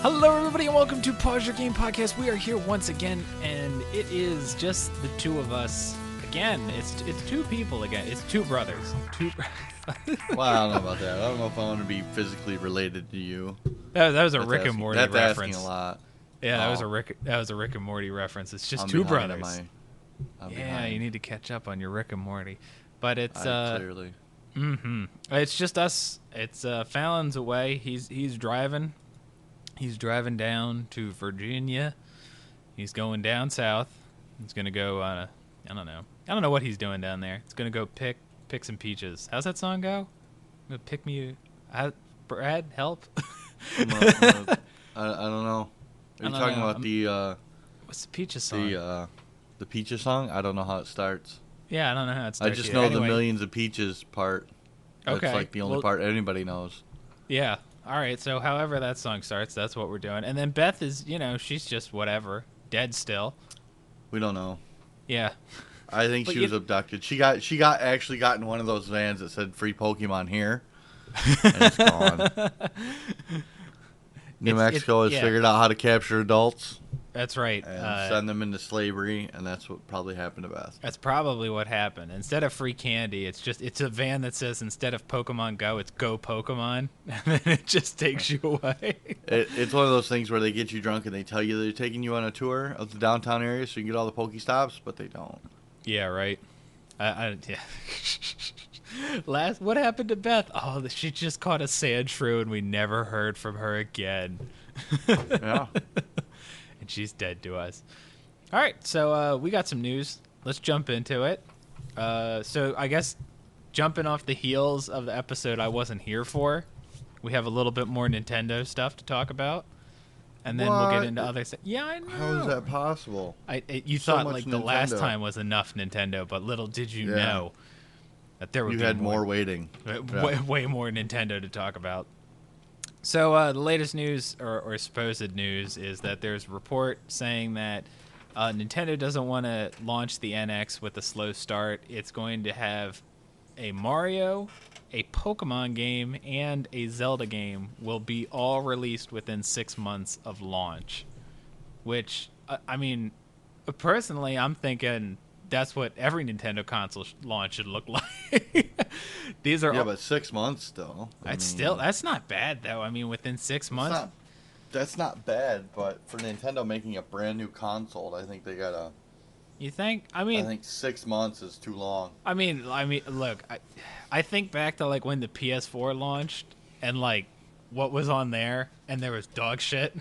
Hello, everybody, and welcome to Pause Your Game Podcast. We are here once again, and it is just the two of us again. It's two people again. It's two brothers. Well, I don't know about that. I don't know if I want to be physically related to you. That was a Rick and Morty reference. That's asking a lot. Yeah, that was a Rick and Morty reference. It's just two brothers. Yeah, you need to catch up on your Rick and Morty. But it's clearly. It's just us. It's Fallon's away. He's driving. He's driving down to Virginia. He's going down south. He's gonna go on a I don't know what he's doing down there. He's gonna go pick some peaches. How's that song go? Pick me, Brad, help. I don't know. Are you talking about the what's the peaches song? The peaches song? I don't know how it starts. Yeah, I don't know how it starts. I just know the millions of peaches part. That's like the only part anybody knows. Yeah. All right, so however that song starts, that's what we're doing. And then Beth is, she's just whatever, dead still. We don't know. Yeah. I think she was abducted. She got actually got in one of those vans that said free Pokemon here. And it's gone. New Mexico has figured out how to capture adults. That's right. And send them into slavery, and that's what probably happened to Beth. That's probably what happened. Instead of free candy, it's a van that says instead of Pokemon Go, it's Go Pokemon, and then it just takes you away. It's one of those things where they get you drunk and they tell you they're taking you on a tour of the downtown area so you can get all the Pokestops, but they don't. Yeah, right. Yeah. What happened to Beth? Oh, she just caught a sand shrew, and we never heard from her again. Yeah. And she's dead to us. All right, so we got some news. Let's jump into it. So I guess jumping off the heels of the episode I wasn't here for, we have a little bit more Nintendo stuff to talk about, and then we'll get into other stuff. Yeah, I know. How is that possible? You thought like the last time was enough Nintendo, but little did you know that there would be had more waiting. Way more Nintendo to talk about. So the latest news, or supposed news, is that there's a report saying that Nintendo doesn't want to launch the NX with a slow start. It's going to have a Mario, a Pokemon game, and a Zelda game will be all released within 6 months of launch. Which, I mean, personally, I'm thinking that's what every Nintendo console launch should look like. These are but 6 months though. That's not bad though. I mean, within 6 months. That's not bad, but for Nintendo making a brand new console, I think they gotta. You think? I think 6 months is too long. I mean, look, I think back to like when the PS4 launched and like what was on there, and there was dog shit.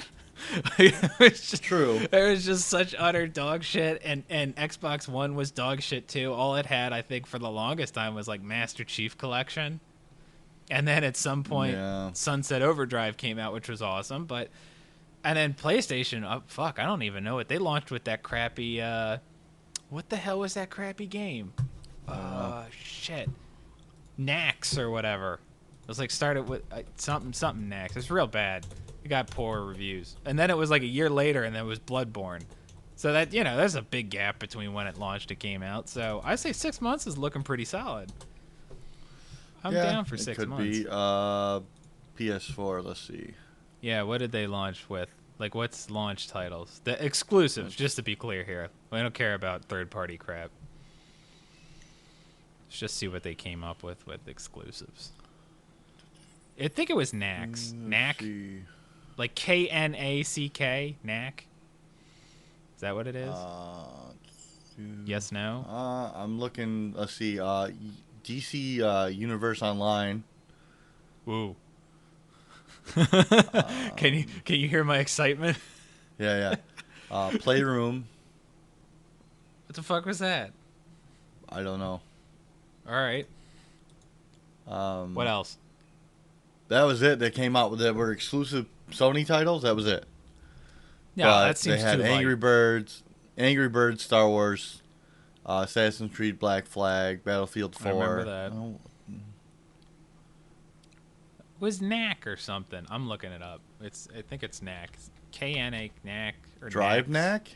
True. There was just such utter dog shit, and Xbox One was dog shit too. All it had, I think, for the longest time was like Master Chief Collection, and then at some point, Sunset Overdrive came out, which was awesome. And then PlayStation, I don't even know what they launched with that crappy. What the hell was that crappy game? Shit, Nax or whatever. It was like started with something Nax. It's real bad. It got poor reviews. And then it was like a year later, and then it was Bloodborne. So that, there's a big gap between when it launched and came out. So I say 6 months is looking pretty solid. I'm down for 6 months. Could be PS4, let's see. Yeah, what did they launch with? Like, what's launch titles? The exclusives, just to be clear here. We don't care about third-party crap. Let's just see what they came up with exclusives. I think it was Nax. Knack? Like Knack? Knack? Is that what it is? Yes, no? I'm looking, let's see, DC Universe Online. Woo. Can you hear my excitement? Yeah. Playroom. What the fuck was that? I don't know. All right. What else? That was it. They came out with that were exclusive Sony titles. That was it. Yeah, that seems too light. They had Angry Birds, Star Wars, Assassin's Creed, Black Flag, Battlefield 4. I remember that. It was Knack or something. I'm looking it up. I think it's Knack. K-N-A Knack or Drive Knack?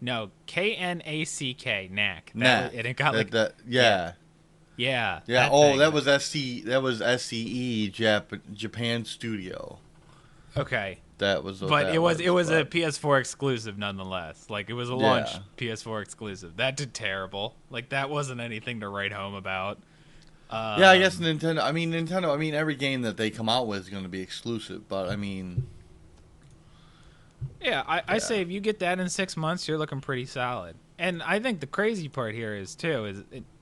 No, K-N-A-C-K Knack. Knack. And it got like yeah. Yeah. That was SCE Japan Studio. Okay. That was what but that it was but... a PS4 exclusive nonetheless. Like, it was a launch PS4 exclusive. That did terrible. Like, that wasn't anything to write home about. Yeah, I guess Nintendo. I mean, every game that they come out with is going to be exclusive. But I mean, yeah, I say if you get that in 6 months, you're looking pretty solid. And I think the crazy part here is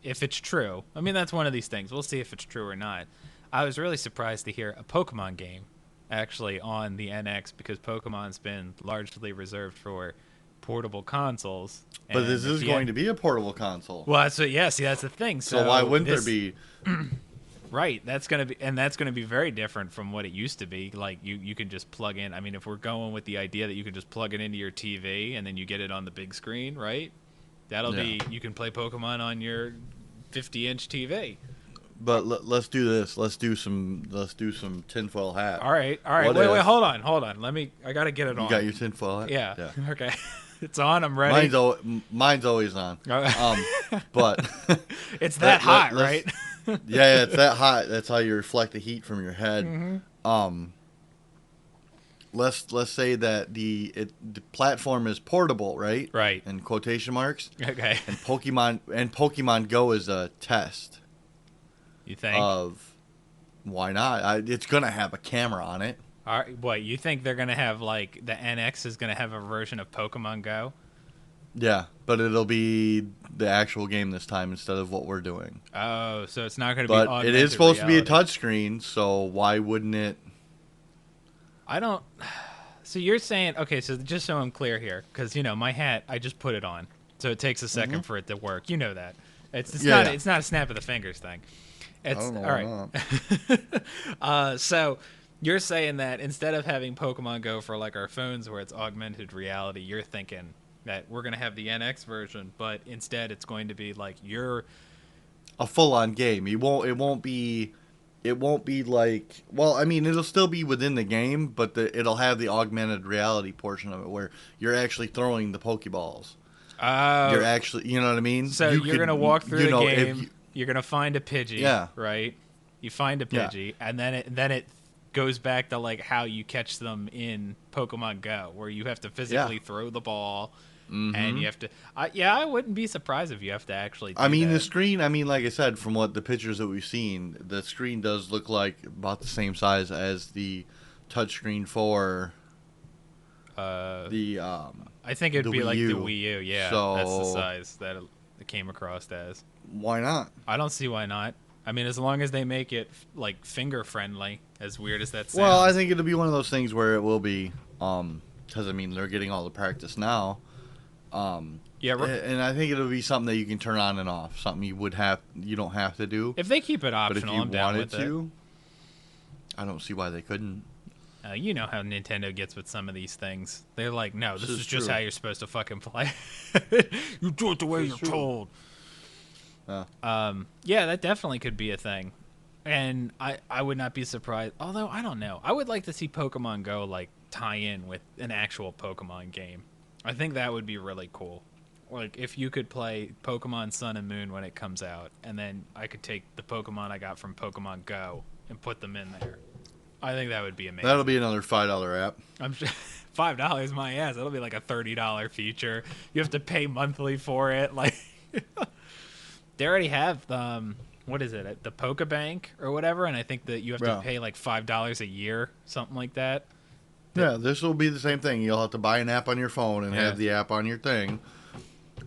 if it's true. I mean, that's one of these things. We'll see if it's true or not. I was really surprised to hear a Pokemon game actually on the NX, because Pokemon's been largely reserved for portable consoles. But this is going to be a portable console. Well, that's the thing. So why wouldn't there be? Right, that's gonna be very different from what it used to be. Like, you can just plug in. I mean, if we're going with the idea that you can just plug it into your TV and then you get it on the big screen, right? That'll be, you can play Pokemon on your 50-inch TV. But let's do this. Let's do some tinfoil hat. All right. Wait, hold on. I gotta get it on. You got your tinfoil hat? Yeah. Okay. It's on. I'm ready. Mine's always on. But it's that hot, right? Yeah, it's that hot. That's how you reflect the heat from your head. Mm-hmm. Let's say that the platform is portable, right? Right. In quotation marks. Okay. And Pokemon Go is a test. You think? Of why not? It's gonna have a camera on it. All right, what, you think they're gonna have, like, the NX is gonna have a version of Pokemon Go? Yeah, but it'll be the actual game this time instead of what we're doing. Oh, so it's not gonna be. But it is supposed to be a touchscreen, so why wouldn't it? I don't. So you're saying, okay? So just so I'm clear here, because my hat, I just put it on, so it takes a second for it to work. You know that. It's not a snap of the fingers thing. It's I don't know all right. So you're saying that instead of having Pokemon Go for like our phones where it's augmented reality, you're thinking that we're gonna have the NX version, but instead it's going to be like a full-on game. It won't be like, well, I mean, it'll still be within the game, but it'll have the augmented reality portion of it where you're actually throwing the Pokeballs. You're actually, you know what I mean? So you're gonna walk through the game. You're gonna find a Pidgey, right? You find a Pidgey, and then it goes back to like how you catch them in Pokemon Go, where you have to physically throw the ball, and you have to. I wouldn't be surprised if you have to actually. The screen. I mean, like I said, from what the pictures that we've seen, the screen does look like about the same size as the touchscreen for the. I think it'd be Wii like U. the Wii U. Yeah, so, that's the size that it came across as. Why not? I don't see why not. I mean, as long as they make it like finger friendly, as weird as that sounds. Well, I think it'll be one of those things where it will be, because I mean they're getting all the practice now. Yeah, and I think it'll be something that you can turn on and off. Something you don't have to do. If they keep it optional, but if you I'm down with it. I don't see why they couldn't. You know how Nintendo gets with some of these things. They're like, no, this is just true. how you're supposed to fucking play. You do it the way you're told. Yeah, that definitely could be a thing. And I would not be surprised. Although, I don't know. I would like to see Pokemon Go, like, tie in with an actual Pokemon game. I think that would be really cool. Like, if you could play Pokemon Sun and Moon when it comes out, and then I could take the Pokemon I got from Pokemon Go and put them in there. I think that would be amazing. That'll be another $5 app. I'm sure $5, my ass. That'll be like a $30 feature. You have to pay monthly for it. Like, they already have what is it? The Pokebank or whatever, and I think that you have to pay like $5 a year, something like that. Yeah, this will be the same thing. You'll have to buy an app on your phone and have the app on your thing.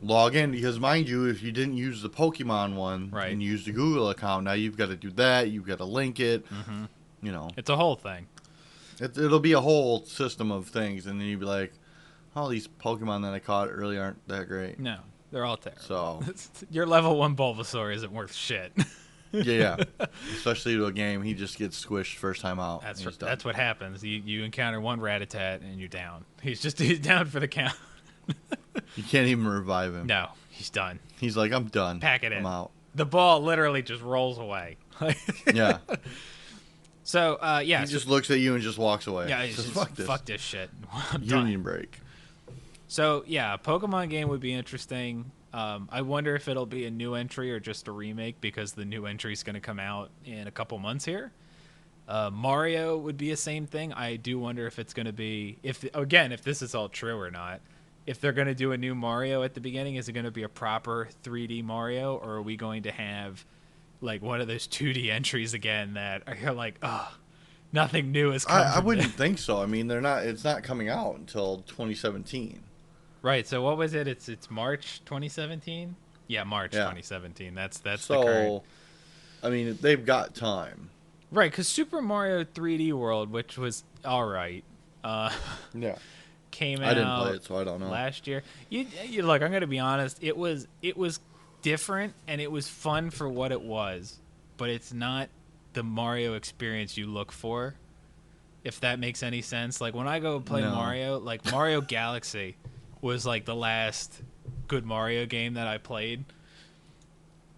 Log in, because mind you, if you didn't use the Pokemon one and use the Google account, now you've got to do that. You've got to link it. You know, it's a whole thing. It'll be a whole system of things, and then you'd be like, "Oh, these Pokemon that I caught early aren't that great." No, they're all terrible. So your level 1 Bulbasaur isn't worth shit. yeah, especially to a game, he just gets squished first time out. That's what happens. You encounter one Rattata and you're down. He's down for the count. You can't even revive him. No, he's done. He's like, I'm done. Pack it in. I'm out. The ball literally just rolls away. Yeah. So, He just looks at you and just walks away. Yeah, he's just, fuck this shit. Union break. So, yeah, a Pokemon game would be interesting. I wonder if it'll be a new entry or just a remake, because the new entry is going to come out in a couple months here. Mario would be the same thing. I do wonder if it's going to be, if this is all true or not. If they're going to do a new Mario at the beginning, is it going to be a proper 3D Mario, or are we going to have like one of those 2D entries again that are like, oh, nothing new has come. I wouldn't think so. I mean, they're not. It's not coming out until 2017. Right. So what was it? It's March 2017. Yeah, March 2017. That's so, the current. I mean, they've got time. Right, because Super Mario 3D World, which was all right, yeah, came out. I didn't play it, so I don't know. Last year, you look. I'm gonna be honest. It was different and it was fun for what it was, but it's not the Mario experience you look for. If that makes any sense. Like when I go play Mario, like Mario Galaxy was like the last good Mario game that I played.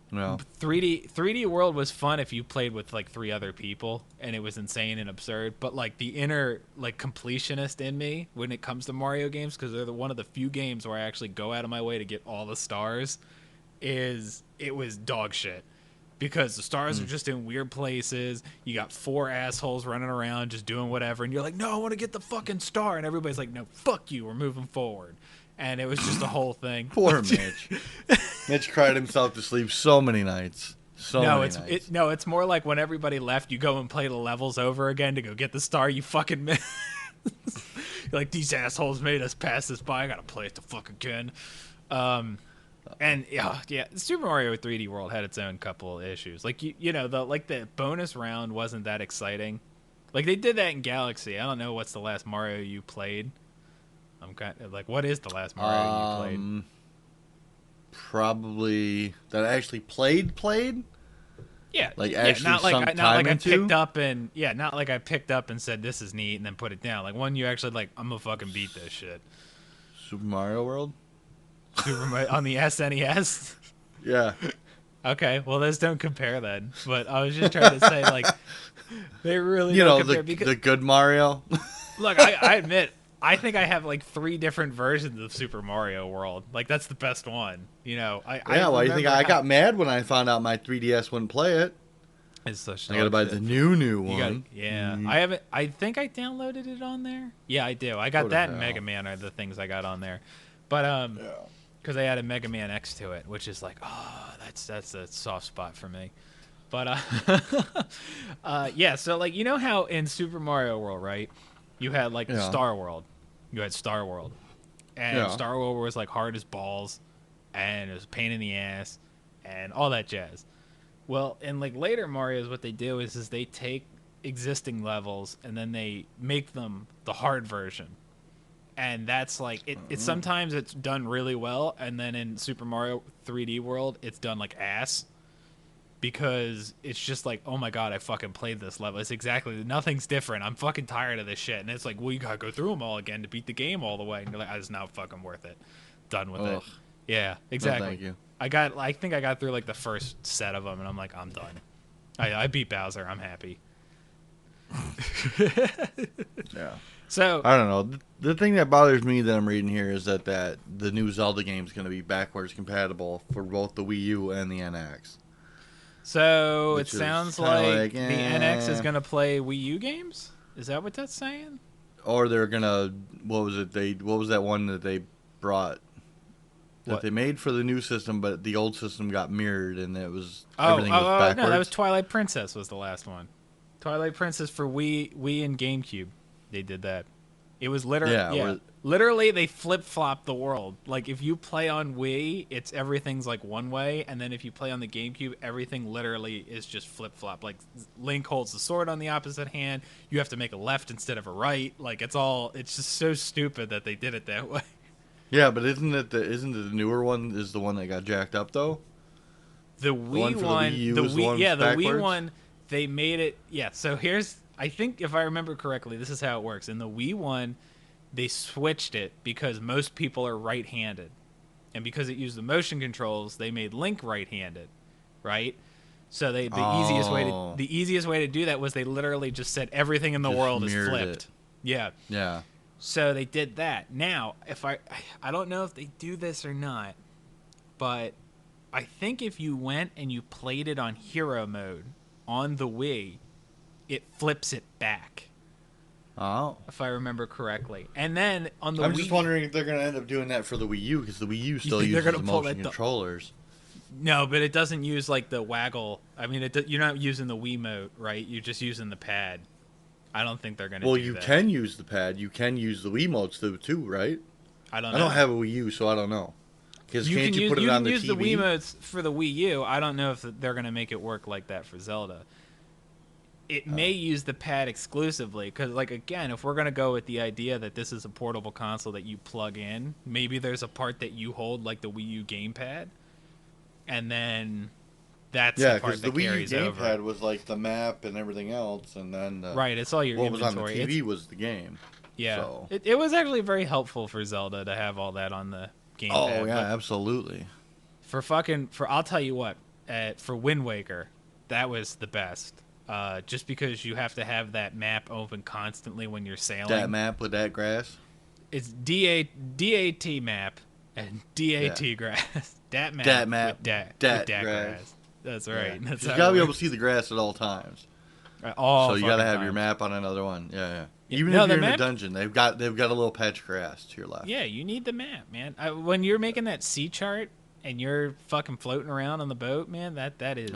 No. 3D World was fun if you played with like 3 other people, and it was insane and absurd. But like the inner like completionist in me when it comes to Mario games, because they're one of the few games where I actually go out of my way to get all the stars, it was dog shit. Because the stars are just in weird places. You got 4 assholes running around just doing whatever, and you're like, no, I want to get the fucking star, and everybody's like, no, fuck you, we're moving forward. And it was just a whole thing. Poor Mitch. Mitch cried himself to sleep so many nights. It's more like when everybody left, you go and play the levels over again to go get the star you fucking missed. You're like, these assholes made us pass this by. I gotta play it the fuck again. And Super Mario 3D World had its own couple of issues. Like the bonus round wasn't that exciting. Like they did that in Galaxy. I don't know what's the last Mario you played. I'm kind of like, what is the last Mario you played? Probably that I actually played. Yeah, like actually not like sunk time into? not like I picked up and said this is neat and then put it down. Like one you actually like, I'm gonna fucking beat this shit. Super Mario World. Super Mario on the SNES. Yeah. Okay, well those don't compare then. But I was just trying to say like they really don't compare the good Mario. Look, I admit. I think I have like 3 different versions of Super Mario World. Like that's the best one. You think I got mad when I found out my 3DS wouldn't play it? It's such. I gotta buy the new one. I haven't. I think I downloaded it on there. Yeah, I do. I got that and Mega Man are the things I got on there. But because I added Mega Man X to it, which is like, oh, that's a soft spot for me. But so like how in Super Mario World, right? You had like Star World. You had Star World. And Star World was like hard as balls and it was a pain in the ass and all that jazz. Well, in like later Marios, what they do is they take existing levels and then they make them the hard version. And that's like it sometimes it's done really well, and then in Super Mario 3D World it's done like ass. Because it's just like, oh my god, I fucking played this level. It's exactly, nothing's different. I'm fucking tired of this shit. And it's like, well, you gotta go through them all again to beat the game all the way. And you're like, it's not fucking worth it. Done with it. Yeah, exactly. No, thank you. I think I got through like the first set of them, and I'm like, I'm done. I beat Bowser. I'm happy. Yeah. So I don't know. The thing that bothers me that I'm reading here is that the new Zelda game is going to be backwards compatible for both the Wii U and the NX. So it sounds like the NX is going to play Wii U games? Is that what that's saying? Or they're going to, what was that one that they brought that they made for the new system, but the old system got mirrored and everything was backwards? No, that was Twilight Princess was the last one. Twilight Princess for Wii and GameCube. They did that. It was literally literally they flip-flopped the world. Like if you play on Wii, everything's like one way, and then if you play on the GameCube, everything literally is just flip-flop. Like Link holds the sword on the opposite hand, you have to make a left instead of a right. Like it's just so stupid that they did it that way. Yeah, but isn't it the newer one is the one that got jacked up though? The Wii one, they made it. Yeah, so I think if I remember correctly, this is how it works. In the Wii one, they switched it because most people are right-handed. And because it used the motion controls, they made Link right-handed, right? So the easiest way to do that was they literally just said everything in the world is flipped. It. Yeah. Yeah. So they did that. Now, if I don't know if they do this or not, but I think if you went and you played it on hero mode on the Wii, it flips it back. Oh. If I remember correctly. And then on the I'm Wii... just wondering if they're going to end up doing that for the Wii U, because the Wii U still uses the motion controllers. No, but it doesn't use, like, the waggle. I mean, you're not using the Wiimote, right? You're just using the pad. I don't think they're going to do that. Well, you can use the pad. You can use the Wiimotes, too, right? I don't know. I don't have a Wii U, so I don't know. Because can't you put it on the TV? You can use the Wiimotes for the Wii U. I don't know if they're going to make it work like that for Zelda. It may use the pad exclusively, because, like, again, if we're going to go with the idea that this is a portable console that you plug in, maybe there's a part that you hold, like the Wii U gamepad, and then that's the part that carries over. Yeah, because the Wii U gamepad was, like, the map and everything else, and then... right, it's all your inventory. What was on the TV was the game. Yeah, so. It was actually very helpful for Zelda to have all that on the gamepad. Oh, yeah, absolutely. I'll tell you what, for Wind Waker, that was the best. Just because you have to have that map open constantly when you're sailing. That map with that grass? It's DAT map and DAT grass. Dat map with dat grass. That's right. Yeah. That's you gotta be able to see the grass at all times. So you gotta have your map on another one. Yeah. Even if you're in a dungeon, they've got a little patch of grass to your left. Yeah, you need the map, man. When you're making that sea chart and you're fucking floating around on the boat, man, that is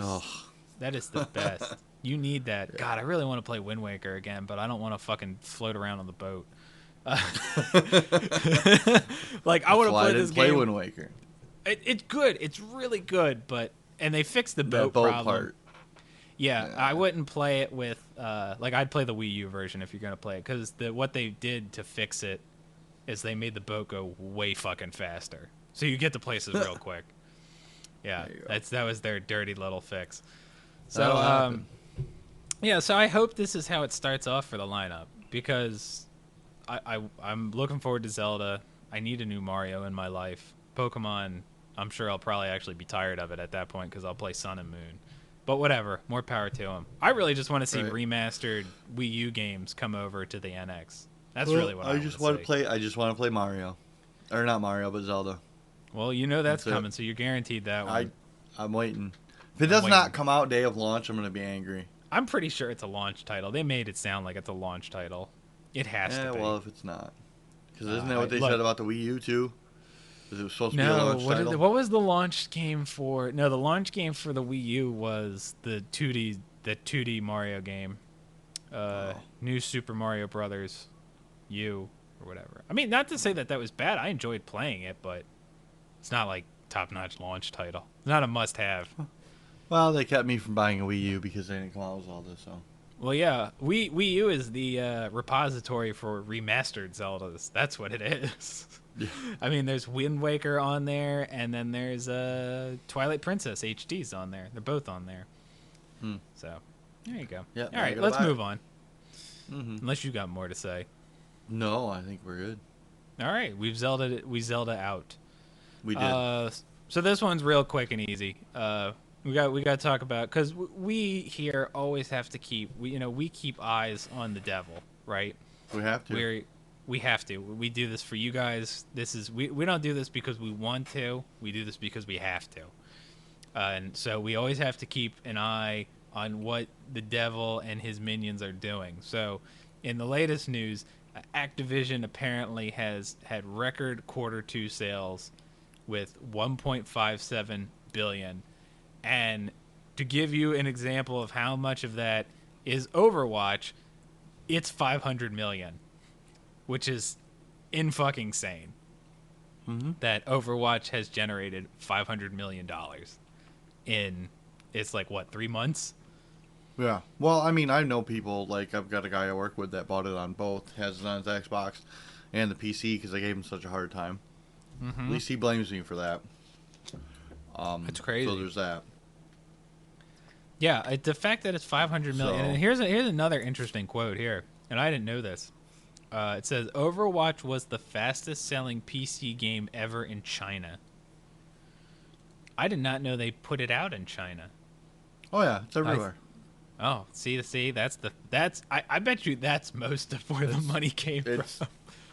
the best. You need that. Yeah. God, I really want to play Wind Waker again, but I don't want to fucking float around on the boat. Like, I want to play this game. Play Wind Waker. It's good. It's really good, and they fixed the boat problem. Part. Yeah, I wouldn't play it with I'd play the Wii U version if you're gonna play it, because what they did to fix it is they made the boat go way fucking faster, so you get to places real quick. Yeah, that was their dirty little fix. So yeah, so I hope this is how it starts off for the lineup, because I'm looking forward to Zelda. I need a new Mario in my life. Pokemon, I'm sure I'll probably actually be tired of it at that point, because I'll play Sun and Moon. But whatever, more power to them. I really just want to see remastered Wii U games come over to the NX. That's really what I just want to play. I just want to play Mario, or not Mario, but Zelda. Well, you know that's coming, so you're guaranteed that one. I'm waiting. If it does not come out day of launch, I'm gonna be angry. I'm pretty sure it's a launch title. They made it sound like it's a launch title. It has to be. Well, if it's not, because isn't that what they said about the Wii U too? It was supposed to be a launch title. What was the launch game for? No, the launch game for the Wii U was the 2D Mario game, New Super Mario Brothers U or whatever. I mean, not to say that was bad. I enjoyed playing it, but it's not like top-notch launch title. It's not a must-have. Well, they kept me from buying a Wii U because they didn't come out with Zelda, so. Well, yeah, Wii U is the repository for remastered Zeldas. That's what it is. Yeah. I mean, there's Wind Waker on there, and then there's Twilight Princess HD's on there. They're both on there. So, there you go. Yep, all right, let's move on. Unless you got more to say. No, I think we're good. All right, we Zelda out. We did. So this one's real quick and easy. We got to talk about, because we here always have to keep we keep eyes on the devil, right? We have to. We have to. We do this for you guys. We don't do this because we want to. We do this because we have to. And so we always have to keep an eye on what the devil and his minions are doing. So in the latest news, Activision apparently has had record Q2 sales with 1.57 billion. And to give you an example of how much of that is Overwatch, it's 500 million, which is fucking insane. That Overwatch has generated $500 million in, it's like, what, 3 months? Yeah. Well, I mean, I know people, like, I've got a guy I work with that bought it on both, has it on his Xbox and the PC because I gave him such a hard time. At least he blames me for that. That's crazy. So there's that. Yeah, the fact that it's 500 million. And here's another interesting quote here, and I didn't know this. It says, Overwatch was the fastest selling PC game ever in China. I did not know they put it out in China. Oh yeah, it's everywhere. See, I bet you that's most of where the money came from.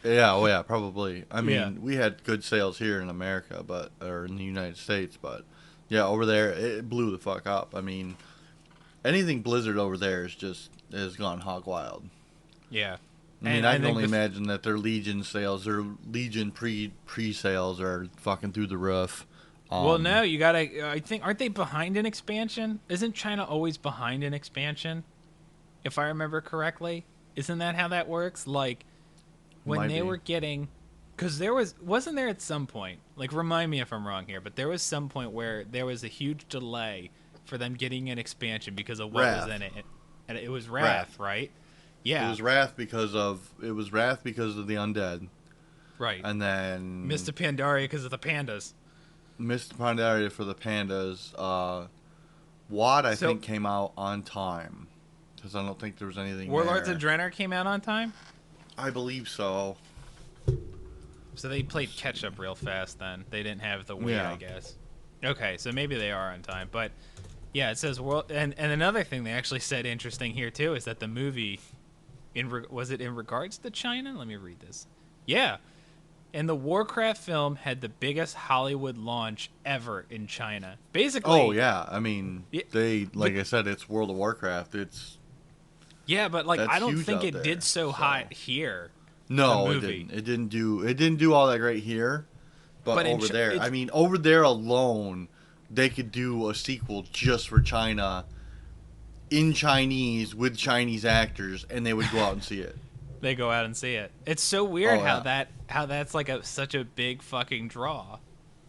Yeah, probably. I mean, we had good sales here in America, or in the United States, but yeah, over there it blew the fuck up. I mean, anything Blizzard over there is just has gone hog wild. Yeah. I mean, I can only imagine that their Legion sales, their Legion pre-sales are fucking through the roof. Well, no, you gotta. I think aren't they behind an expansion? Isn't China always behind an expansion? If I remember correctly, isn't that how that works? Like when they were getting, because wasn't there at some point? Like remind me if I'm wrong here, but there was some point where there was a huge delay for them getting an expansion because of what was in it, and it was Wrath, right? Yeah, it was Wrath because of the undead, right? And then Mr. Pandaria because of the pandas. Mr. Pandaria for the pandas. WoD I think came out on time because I don't think there was anything. Warlords of Draenor came out on time. I believe so. So they played catch up real fast. Then they didn't have the wait, I guess. Okay, so maybe they are on time, but yeah, it says world. And another thing they actually said interesting here too is that the movie, was it in regards to China? Let me read this. Yeah. And the Warcraft film had the biggest Hollywood launch ever in China. Basically. Oh yeah, I mean, I said, it's World of Warcraft. It's but like I don't think it did so hot here. No, it didn't. It didn't do all that great here, but over there, I mean, over there alone, they could do a sequel just for China, in Chinese with Chinese actors, and they would go out and see it. They go out and see it. It's so weird how that's like such a big fucking draw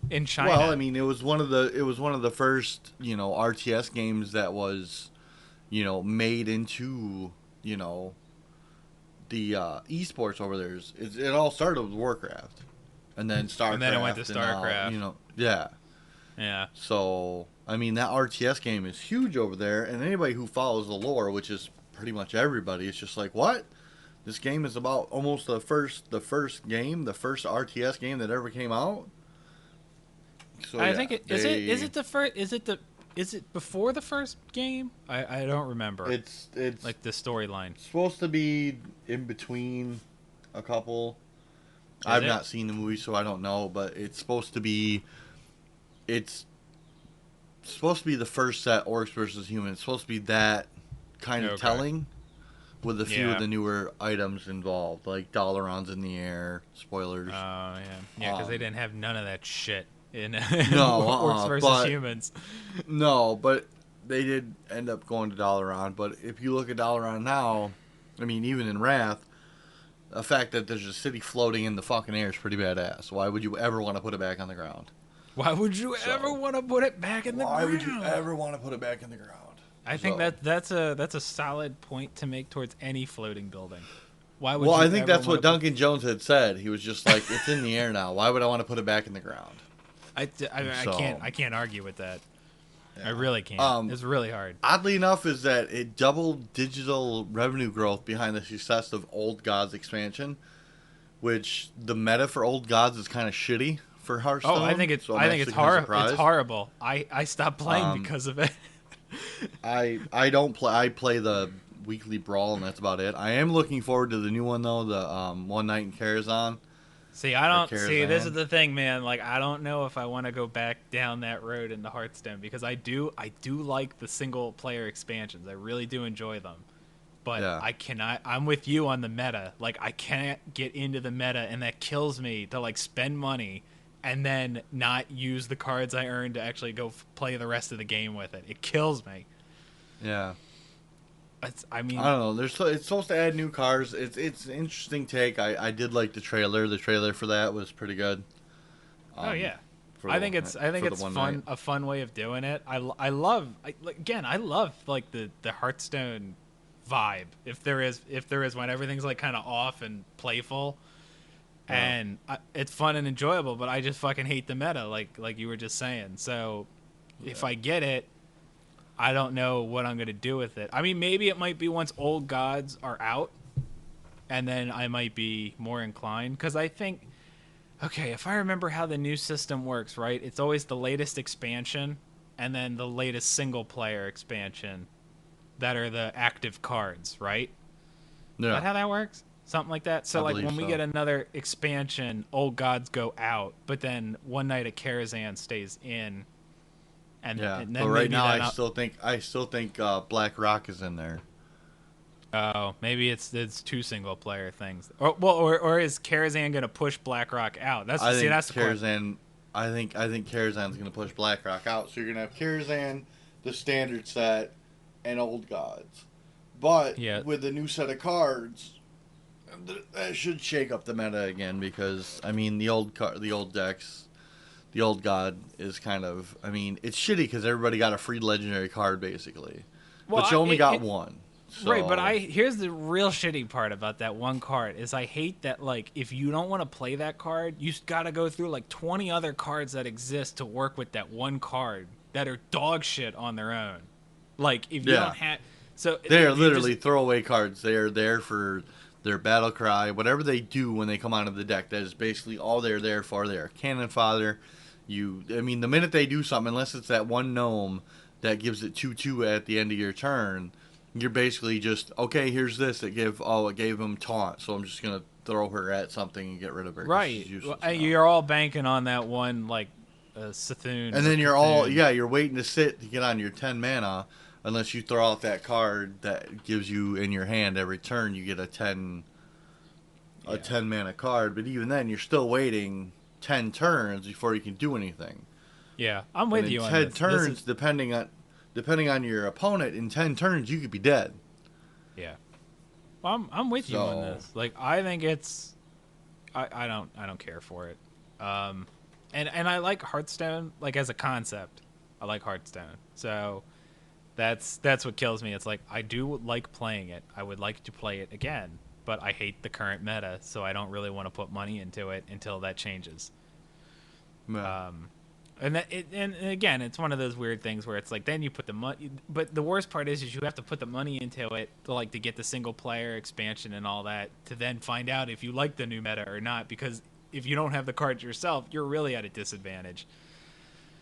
in China. Well, I mean, it was one of the first, RTS games that was, made into, the esports over there. It all started with Warcraft, and then StarCraft, and then it went to StarCraft. Yeah. So I mean, that RTS game is huge over there, and anybody who follows the lore, which is pretty much everybody, it's just like, what? This game is about almost the first RTS game that ever came out. So I think is it before the first game? I don't remember. It's like the storyline. Supposed to be in between a couple. I've not seen the movie, so I don't know, but it's supposed to be the first set, Orcs versus Humans. It's supposed to be that kind of telling. With a few of the newer items involved, like Dollarons in the air, spoilers. Oh, yeah. Yeah, because they didn't have none of that shit in Orcs versus Humans. No, but they did end up going to Dalaran. But if you look at Dalaran now, I mean, even in Wrath, the fact that there's a city floating in the fucking air is pretty badass. Why would you ever want to put it back on the ground? Why would you ever want to put it back in the ground? Why would you ever want to put it back in the ground? I think that's a solid point to make towards any floating building. Why would? Well, I think that's what Duncan Jones had said. He was just like, "It's in the air now. Why would I want to put it back in the ground?" I can't argue with that. Yeah. I really can't. It's really hard. Oddly enough, is that it doubled digital revenue growth behind the success of Old Gods expansion, which the meta for Old Gods is kind of shitty for Hearthstone. Oh, I think it's horrible. It's horrible. I stopped playing because of it. I don't play. I play the weekly brawl, and that's about it. I am looking forward to the new one though, the One Night in Karazhan. See, I don't see. This is the thing, man. Like, I don't know if I want to go back down that road into Hearthstone because I do like the single player expansions. I really do enjoy them, but I cannot. I'm with you on the meta. Like, I can't get into the meta, and that kills me to like spend money and then not use the cards I earned to actually go play the rest of the game with it. It kills me. Yeah. I mean, I don't know. It's supposed to add new cards. It's an interesting take. I did like the trailer. The trailer for that was pretty good. I think it's fun. A fun way of doing it. I love like the Hearthstone vibe. If there is when everything's like kind of off and playful. And it's fun and enjoyable, but I just fucking hate the meta, like you were just saying. So, if I get it, I don't know what I'm gonna do with it. I mean, maybe it might be once Old Gods are out, and then I might be more inclined. Because I think, okay, if I remember how the new system works, right? It's always the latest expansion, and then the latest single player expansion, that are the active cards, right? Yeah. Is that how that works? Something like that. So, like, when we get another expansion, Old Gods go out, but then One Night at Karazhan stays in. And then but right now, I still think Black Rock is in there. Oh, maybe it's two single player things. Or is Karazhan gonna push BlackRock out? That's I think that's the question. Karazhan. I think Karazhan's gonna push BlackRock out. So you're gonna have Karazhan, the standard set, and Old Gods. But Yeah. with the new set of cards, that should shake up the meta again because I mean the old decks, the Old God is kind of. I mean it's shitty because everybody got a free legendary card basically, Well, but you only got one. right, but So here's the real shitty part about that one card is I hate that like if you don't want to play that card, you got to go through like 20 other cards that exist to work with that one card that are dog shit on their own. Like if you yeah, don't have so they are if you literally just throwaway cards. They are there for their battle cry, whatever they do when they come out of the deck. That is basically all they're there for. They are cannon fodder. I mean, the minute they do something, unless it's that one gnome that gives it 2/2 at the end of your turn, you're basically just okay. Here's this. It gave him taunt, so I'm just gonna throw her at something and get rid of her. right, you're all banking on that one like Sithun. And Or then Cthulhu. you're waiting to sit to get on your 10 mana, unless you throw out that card that gives you in your hand every turn you get a 10 mana card. But even then, you're still waiting 10 turns before you can do anything. Yeah, I'm And with in you on 10 this. turns, depending on your opponent, in 10 turns you could be dead. Yeah. Well, I'm with you on this. Like I think it's I don't care for it. And I like Hearthstone like as a concept. I like Hearthstone. So that's what kills me. It's like I do like playing it. I would like to play it again, but I hate the current meta, so I don't really want to put money into it until that changes. Yeah. And again, it's one of those weird things where it's like then you put the money, but the worst part is you have to put the money into it to get the single player expansion and all that to then find out if you like the new meta or not. Because if you don't have the cards yourself, you're really at a disadvantage.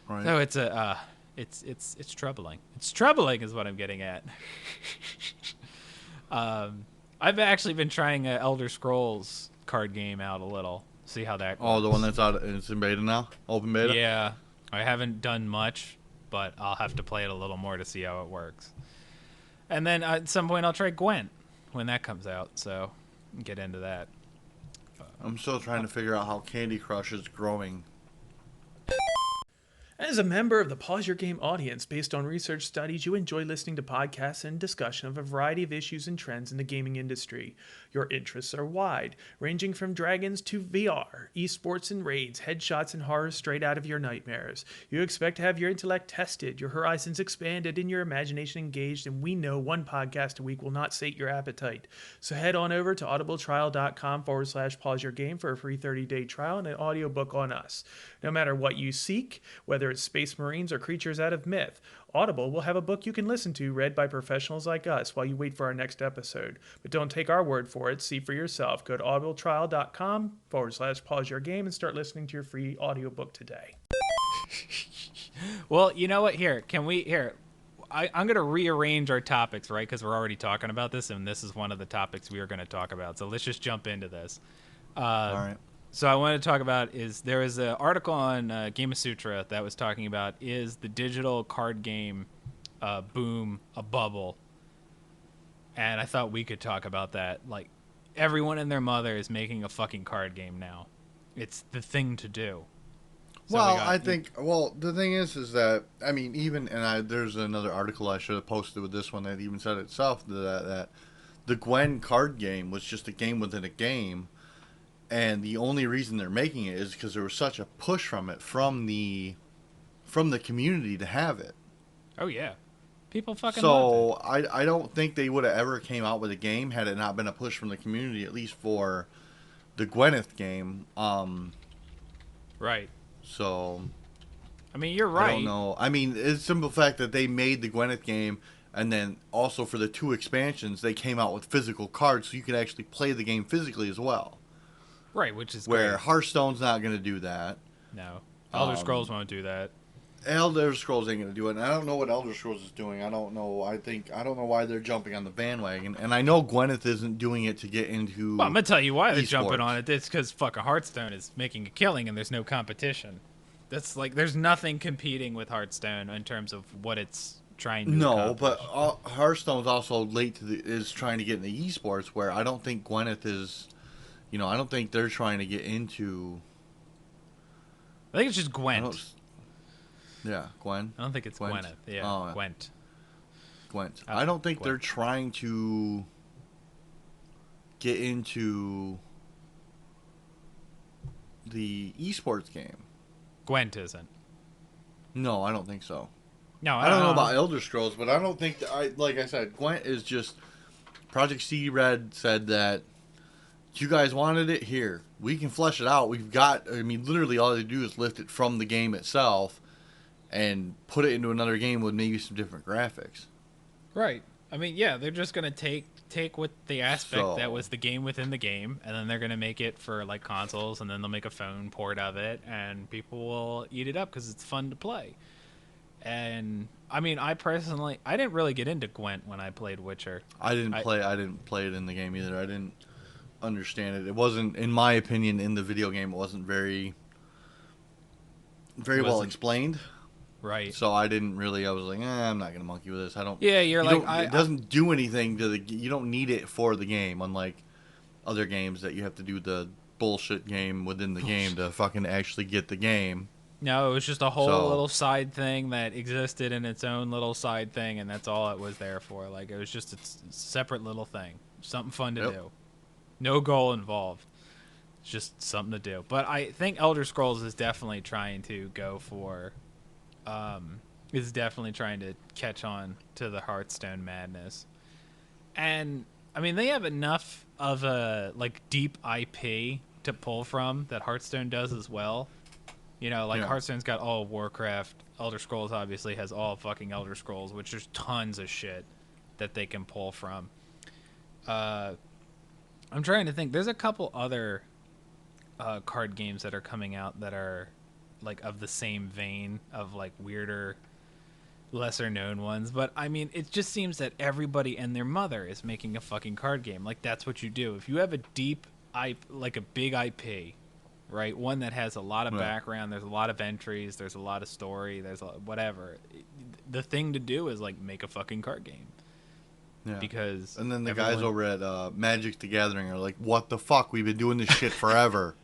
Right. So it's troubling. It's troubling is what I'm getting at. I've actually been trying a Elder Scrolls card game out a little. See how that goes. Oh, the one that's out. It's in beta now. Open beta. Yeah, I haven't done much, but I'll have to play it a little more to see how it works. And then at some point I'll try Gwent when that comes out, so get into that. I'm still trying to figure out how Candy Crush is growing. As a member of the Pause Your Game audience, based on research studies, you enjoy listening to podcasts and discussion of a variety of issues and trends in the gaming industry. Your interests are wide, ranging from dragons to VR, esports and raids, headshots and horror straight out of your nightmares. You expect to have your intellect tested, your horizons expanded, and your imagination engaged, and we know one podcast a week will not sate your appetite. So head on over to audibletrial.com/pause your game for a free 30-day trial and an audiobook on us. No matter what you seek, whether it's space marines or creatures out of myth, Audible will have a book you can listen to read by professionals like us while you wait for our next episode. But don't take our word for it. See for yourself. Go to audibletrial.com/pause your game and start listening to your free audiobook today. Well, you know what? I'm going to rearrange our topics, right? Because we're already talking about this, and this is one of the topics we are going to talk about. So let's just jump into this. All right. So I wanted to talk about there was an article on Game of Sutra that was talking about is the digital card game boom a bubble, and I thought we could talk about that. Like everyone and their mother is making a fucking card game now. It's the thing to do. So the thing is that I mean there's another article I should have posted with this one that even said itself that the Gwen card game was just a game within a game. And the only reason they're making it is because there was such a push from the community to have it. Oh yeah, people fucking. So I don't think they would have ever came out with a game had it not been a push from the community, at least for the Gwyneth game. Right. So. I mean, you're right. I don't know. I mean, it's the simple fact that they made the Gwyneth game, and then also for the 2 expansions, they came out with physical cards, so you could actually play the game physically as well. Right, which is where great. Hearthstone's not going to do that. No, Elder Scrolls won't do that. Elder Scrolls ain't going to do it. And I don't know what Elder Scrolls is doing. I don't know. I don't know why they're jumping on the bandwagon. And I know Gwyneth isn't doing it to get into. Well, I'm gonna tell you why they're esports. jumping on it. It's because fucking Hearthstone is making a killing, and there's no competition. That's like there's nothing competing with Hearthstone in terms of what its trying to No, accomplish. but Hearthstone's also is trying to get into esports, where I don't think Gwyneth is. I don't think they're trying to get into. I think it's just Gwent. Yeah, Gwen. I don't think it's Gwent. Gwyneth. Yeah, Oh, Gwent. Gwent. I don't think they're trying to get into the esports game. Gwent isn't. No, I don't think so. No, I don't know about Elder Scrolls, but I don't think like I said, Gwent is just Project C Red said that you guys wanted it here. We can flesh it out. We've got. I mean, literally all they do is lift it from the game itself and put it into another game with maybe some different graphics. Right. I mean, yeah, they're just gonna take with the aspect that was the game within the game, and then they're gonna make it for like consoles, and then they'll make a phone port of it, and people will eat it up because it's fun to play. And I mean, I didn't really get into Gwent when I played Witcher. I didn't play it in the game either. I didn't understand it. It wasn't, in my opinion, in the video game. It wasn't very well explained. Right. So I didn't really. I was like, I'm not gonna monkey with this. I don't. Yeah, it doesn't do anything to the. You don't need it for the game, unlike other games that you have to do the bullshit game within the game to fucking actually get the game. No, it was just a whole little side thing that existed in its own little side thing, and that's all it was there for. Like, it was just a separate little thing. Something fun to do. No goal involved. It's just something to do. But I think Elder Scrolls is definitely trying to go for... is definitely trying to catch on to the Hearthstone madness. And, I mean, they have enough of a, like, deep IP to pull from that Hearthstone does as well. Hearthstone's got all of Warcraft. Elder Scrolls obviously has all of fucking Elder Scrolls, which there's tons of shit that they can pull from. I'm trying to think. There's a couple other card games that are coming out that are like of the same vein of like weirder, lesser known ones. But I mean, it just seems that everybody and their mother is making a fucking card game. Like, that's what you do. If you have a deep like a big IP, right? One that has a lot of background, there's a lot of entries, there's a lot of story, there's whatever. The thing to do is like make a fucking card game. Yeah. Because and then the guys over at Magic the Gathering are like, "What the fuck? We've been doing this shit forever."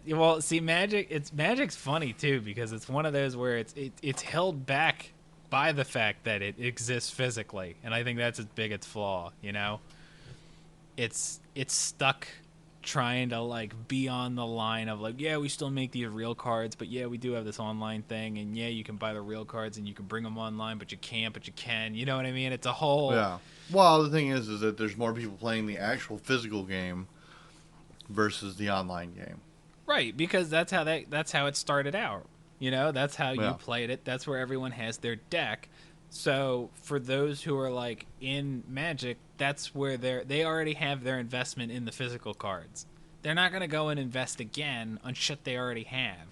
Well, see, Magic's funny too, because it's one of those where it's held back by the fact that it exists physically, and I think that's its biggest flaw. It's stuck trying to like be on the line of like, yeah, we still make these real cards, but yeah, we do have this online thing, and yeah, you can buy the real cards and you can bring them online, but you can't, but you can. You know what I mean? It's a whole... Yeah. Well, the thing is that there's more people playing the actual physical game versus the online game. Right, because that's how it started out. That's how you played it. That's where everyone has their deck. So for those who are like in Magic, that's where they already have their investment in the physical cards. They're not going to go and invest again on shit they already have.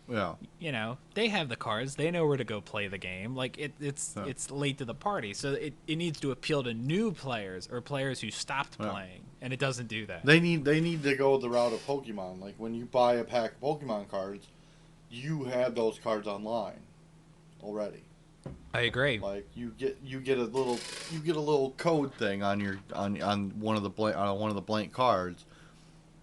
Yeah. They have the cards. They know where to go play the game. Like it's late to the party. So it needs to appeal to new players or players who stopped playing, and it doesn't do that. They need to go the route of Pokemon. Like when you buy a pack of Pokemon cards, you have those cards online already. I agree. Like you get a little code thing on one of the blank cards.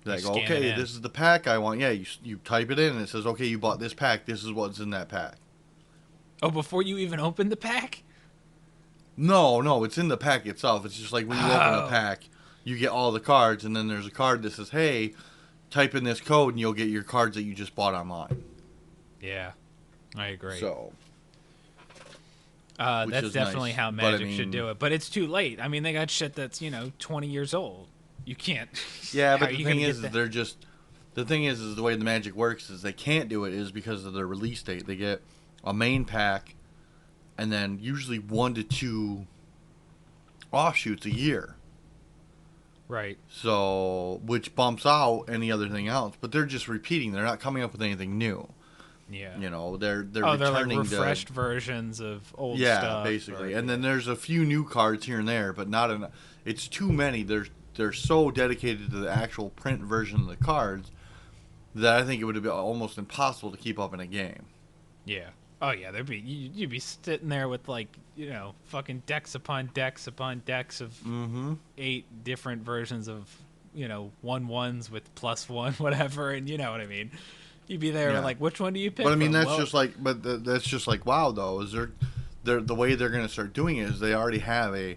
That go, okay, this is the pack I want. Yeah, you type it in and it says, okay, you bought this pack. This is what's in that pack. Oh, before you even open the pack? No, it's in the pack itself. It's just like when you open a pack, you get all the cards, and then there's a card that says, hey, type in this code and you'll get your cards that you just bought online. Yeah, I agree. So. That's definitely how Magic should do it. But it's too late. I mean, they got shit that's, 20 years old. You can't. Yeah, but the thing is the way the Magic works is they can't do it is because of their release date. They get a main pack and then usually 1 to 2 offshoots a year. Right. So, which bumps out any other thing else. But they're just repeating. They're not coming up with anything new. Yeah. They're like refreshed versions of old stuff. Yeah, basically. And then there's a few new cards here and there, but not enough. It's too many. They're so dedicated to the actual print version of the cards that I think it would be almost impossible to keep up in a game. Yeah. Oh yeah, you'd be sitting there with like, you know, fucking decks upon decks upon decks of 8 different versions of, you know, 1/1s with +1 whatever, and you know what I mean. You'd be there like, which one do you pick? But I mean, from? that's just like, that's just like WoW though. Is they're the way they're gonna start doing it is they already have a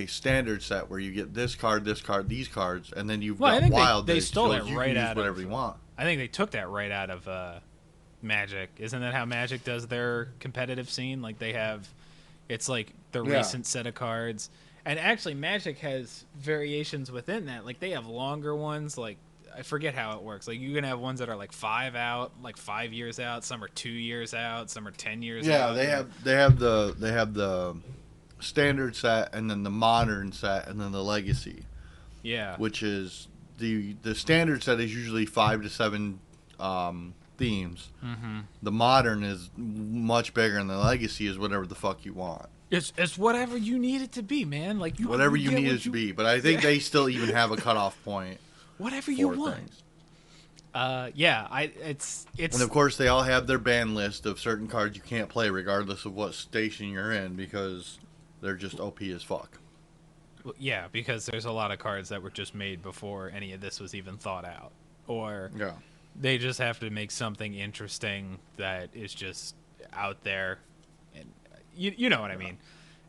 standard set where you get this card, these cards, and then you've got Wild. They stole it right out of whatever you want. I think they took that right out of Magic. Isn't that how Magic does their competitive scene? Like they have, it's like the recent set of cards, and actually Magic has variations within that. Like they have longer ones. Like I forget how it works. Like you can have ones that are like 5 out, like 5 years out. Some are 2 years out. Some are 10 years out. Yeah, they have the standard set, and then the modern set, and then the legacy. Yeah. Which is the standard set is usually 5 to 7 themes. The modern is much bigger, and the legacy is whatever the fuck you want. It's whatever you need it to be, man. Like whatever you need it to be. But I think they still even have a cutoff point. Whatever you want. Things. It's and of course they all have their ban list of certain cards you can't play regardless of what station you're in because they're just OP as fuck. Yeah, because there's a lot of cards that were just made before any of this was even thought out, or they just have to make something interesting that is just out there, and you know what I mean.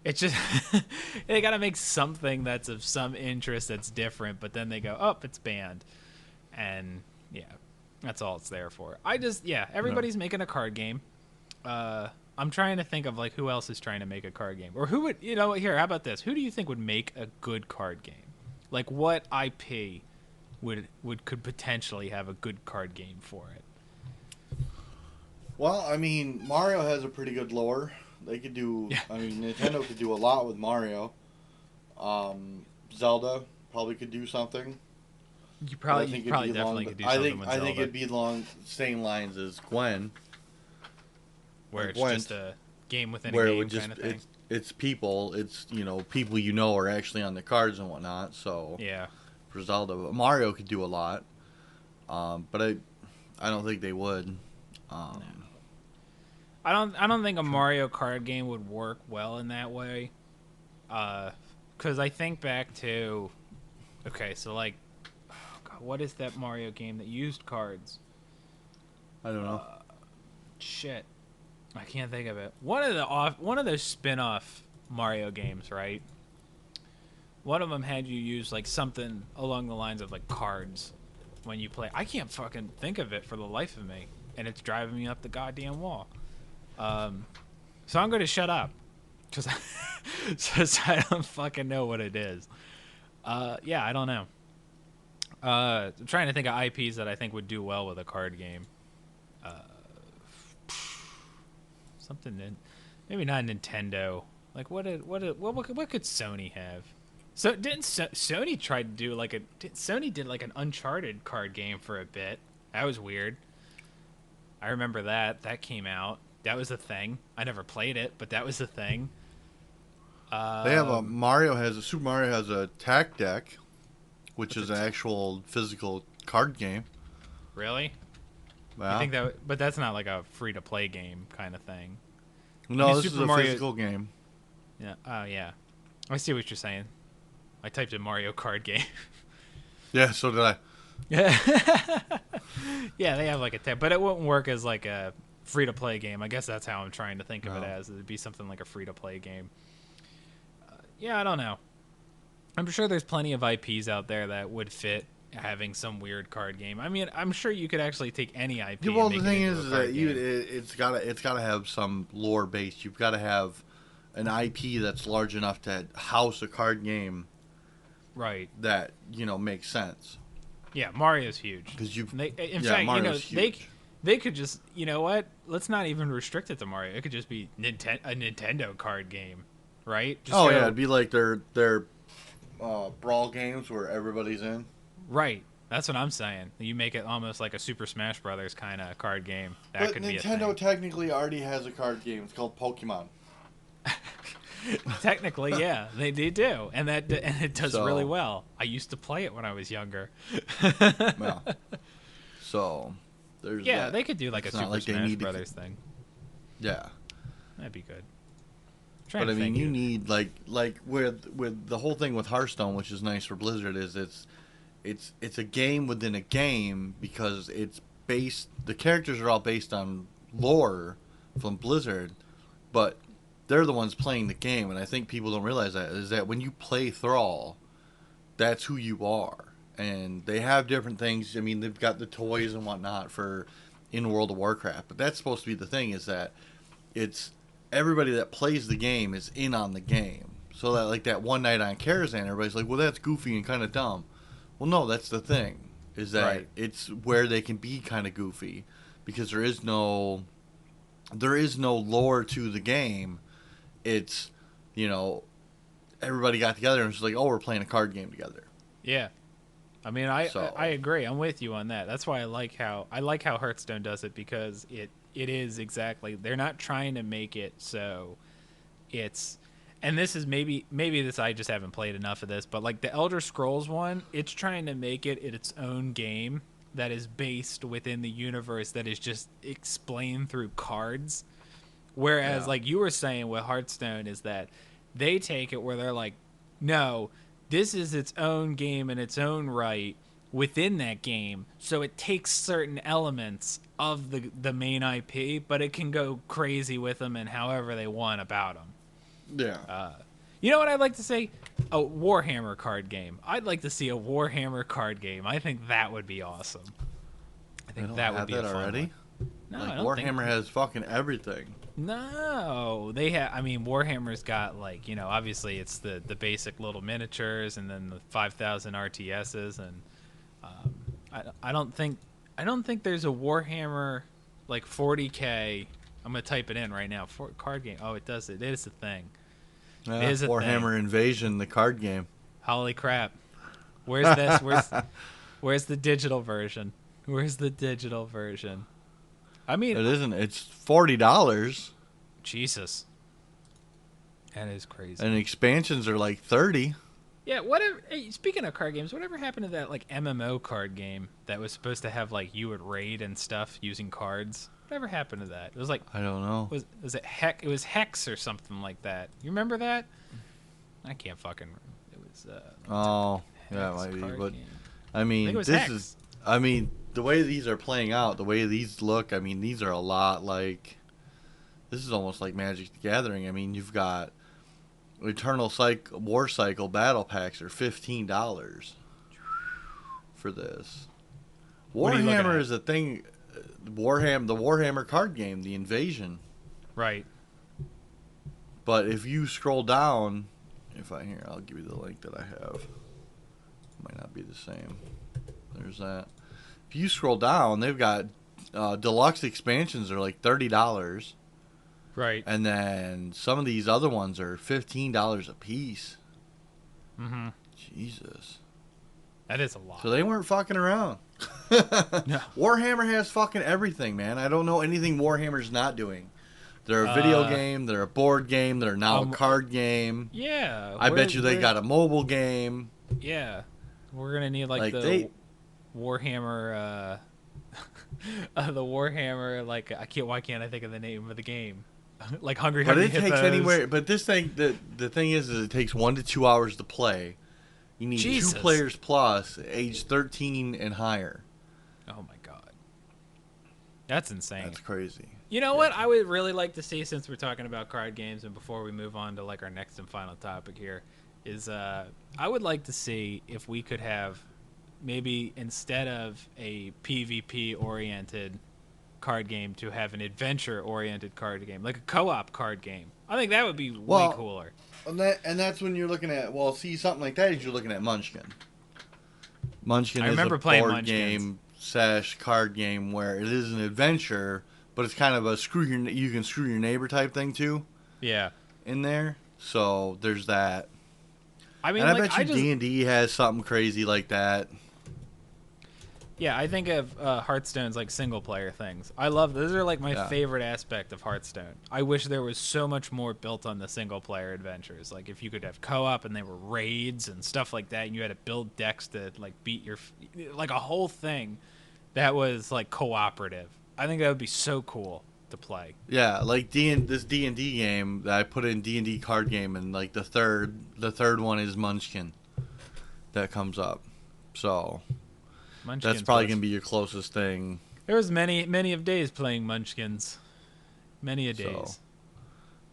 It's just they got to make something that's of some interest that's different, but then they go, oh, it's banned, and yeah, that's all it's there for. Everybody's making a card game. I'm trying to think of like who else is trying to make a card game, or who would, you know, here, how about this? Who do you think would make a good card game? Like what IP could potentially have a good card game for it? Well, I mean, Mario has a pretty good lore. They could do. Yeah. I mean, Nintendo could do a lot with Mario. Zelda probably could do something. You probably definitely could do something with Zelda. I think it'd be along the same lines as Gwen. Where it's just a game within a game kind of thing. It's people. It's, you know, people you know are actually on the cards and whatnot. So yeah, for Zelda, Mario could do a lot. But I don't think they would. No. I don't think a Mario Kart game would work well in that way. Because I think back to, okay, so like, oh God, what is that Mario game that used cards? I don't know. Shit. I can't think of it. One of those spin-off Mario games, right? One of them had you use like something along the lines of like cards when you play. I can't fucking think of it for the life of me, and it's driving me up the goddamn wall. So I'm going to shut up because I don't fucking know what it is. Yeah, I don't know. I'm trying to think of IPs that I think would do well with a card game. Something maybe not Nintendo. Like what could Sony have? So didn't Sony try to do like Sony did like an Uncharted card game for a bit. That was weird. I remember that came out. That was a thing. I never played it, but that was a thing. They have Super Mario has a tack deck, which is an actual physical card game. Really? Yeah. I think but that's not like a free to play game kind of thing. No, this is a physical game. Yeah. Oh yeah. I see what you're saying. I typed in Mario Kart game. Yeah, so did I. Yeah. Yeah, they have like a tab, but it wouldn't work as like a free to play game. I guess that's how I'm trying to think of it as. It'd be something like a free to play game. Yeah, I don't know. I'm sure there's plenty of IPs out there that would fit having some weird card game. I mean, I'm sure you could actually take any IP. Yeah, well, the thing is that it's gotta have some lore base. You've got to have an IP that's large enough to house a card game. Right. That, you know, makes sense. Yeah, Mario's huge. Because in fact, Mario's, you know, they could just, you know what? Let's not even restrict it to Mario. It could just be a Nintendo card game, right? Yeah, it'd be like their brawl games where everybody's in. Right. That's what I'm saying. You make it almost like a Super Smash Brothers kind of card game. That could be a thing. Nintendo technically already has a card game. It's called Pokemon. Technically, yeah, they do, and it does really well. I used to play it when I was younger. Well, so there's they could do like a Super Smash Brothers thing. Yeah. That'd be good. But I mean, you need like with the whole thing with Hearthstone, which is nice for Blizzard, is it's a game within a game because the characters are all based on lore from Blizzard, but they're the ones playing the game, and I think people don't realize that is that when you play Thrall, that's who you are, and they have different things. I mean, they've got the toys and whatnot for in World of Warcraft, but that's supposed to be the thing, is that it's everybody that plays the game is in on the game. So that like that one night on Karazhan, everybody's like, well, that's goofy and kind of dumb. Well, no, that's the thing, is that it's where they can be kind of goofy because there is no lore to the game. It's, everybody got together and was like, oh, we're playing a card game together. Yeah. I mean, I agree. I'm with you on that. That's why I like how Hearthstone does it, because it is exactly, they're not trying to make it so it's, and this is maybe this, I just haven't played enough of this, but like the Elder Scrolls one, it's trying to make it its own game that is based within the universe that is just explained through cards. Whereas like you were saying with Hearthstone is that they take it where they're like, no, this is its own game in its own right within that game, so it takes certain elements of the main IP, but it can go crazy with them and however they want about them. Yeah. You know what I'd like to say? A Warhammer card game. I'd like to see a Warhammer card game. I think that would be awesome. I think that would be a fun already. One. No, like I don't Warhammer has fucking everything. No, they have. I mean, Warhammer's got like, obviously it's the basic little miniatures and then the 5,000 RTSs, and I don't think there's a Warhammer like 40K. I'm gonna type it in right now. For card game. Oh, it does. It is a thing. Yeah, it is a Warhammer thing. Invasion, the card game. Holy crap! Where's this? Where's the digital version? Where's the digital version? I mean, it isn't. It's $40. Jesus, that is crazy. And expansions are like $30. Yeah, whatever. Hey, speaking of card games, whatever happened to that like MMO card game that was supposed to have like you would raid and stuff using cards? Whatever happened to that? It was like, I don't know. Was it Hex? It was Hex or something like that. You remember that? I can't fucking. It was. Yeah, might be. But game. I mean, I think this Hex. is. I mean, the way these are playing out, the way these look. I mean, these are a lot like. This is almost like Magic the Gathering. I mean, you've got Eternal War Cycle battle packs are $15 for this. Warhammer is a thing. The Warhammer card game, the Invasion. Right. But if you scroll down, I'll give you the link that I have. Might not be the same. There's that. If you scroll down, they've got deluxe expansions are like $30. Right. And then some of these other ones are $15 a piece. Mm-hmm. Jesus. That is a lot. So they weren't fucking around. No. Warhammer has fucking everything, man. I don't know anything Warhammer's not doing. They're a video game. They're a board game. They're now a card game. Yeah. I bet you they got a mobile game. Yeah. We're going to need like the Warhammer, the Warhammer, like, why can't I think of the name of the game? Like Hungry Hippos. But it takes anywhere, but this thing, the thing is it takes 1 to 2 hours to play. You need 2 players plus, age 13 and higher. Oh my god. That's insane. That's crazy. You know what I would really like to see, since we're talking about card games, and before we move on to like our next and final topic here, is I would like to see if we could have maybe, instead of a PvP oriented card game, to have an adventure oriented card game, like a co-op card game. I think that would be way cooler. And that's when you're looking at, something like that is you're looking at Munchkin. Munchkin is a board game / card game where it is an adventure, but it's kind of a you can screw your neighbor type thing too. Yeah. In there, so there's that. I mean, and I bet you D&D has something crazy like that. Yeah, I think of Hearthstone's like single player things. I love those. Are like my favorite aspect of Hearthstone. I wish there was so much more built on the single player adventures. Like if you could have co-op and they were raids and stuff like that, and you had to build decks to like beat like a whole thing that was like cooperative. I think that would be so cool. to play. Yeah, like this D&D game that I put in D&D card game, and like the third one is Munchkin that comes up. So Munchkins that's probably gonna be your closest thing. There was many of days playing Munchkins. Many a days.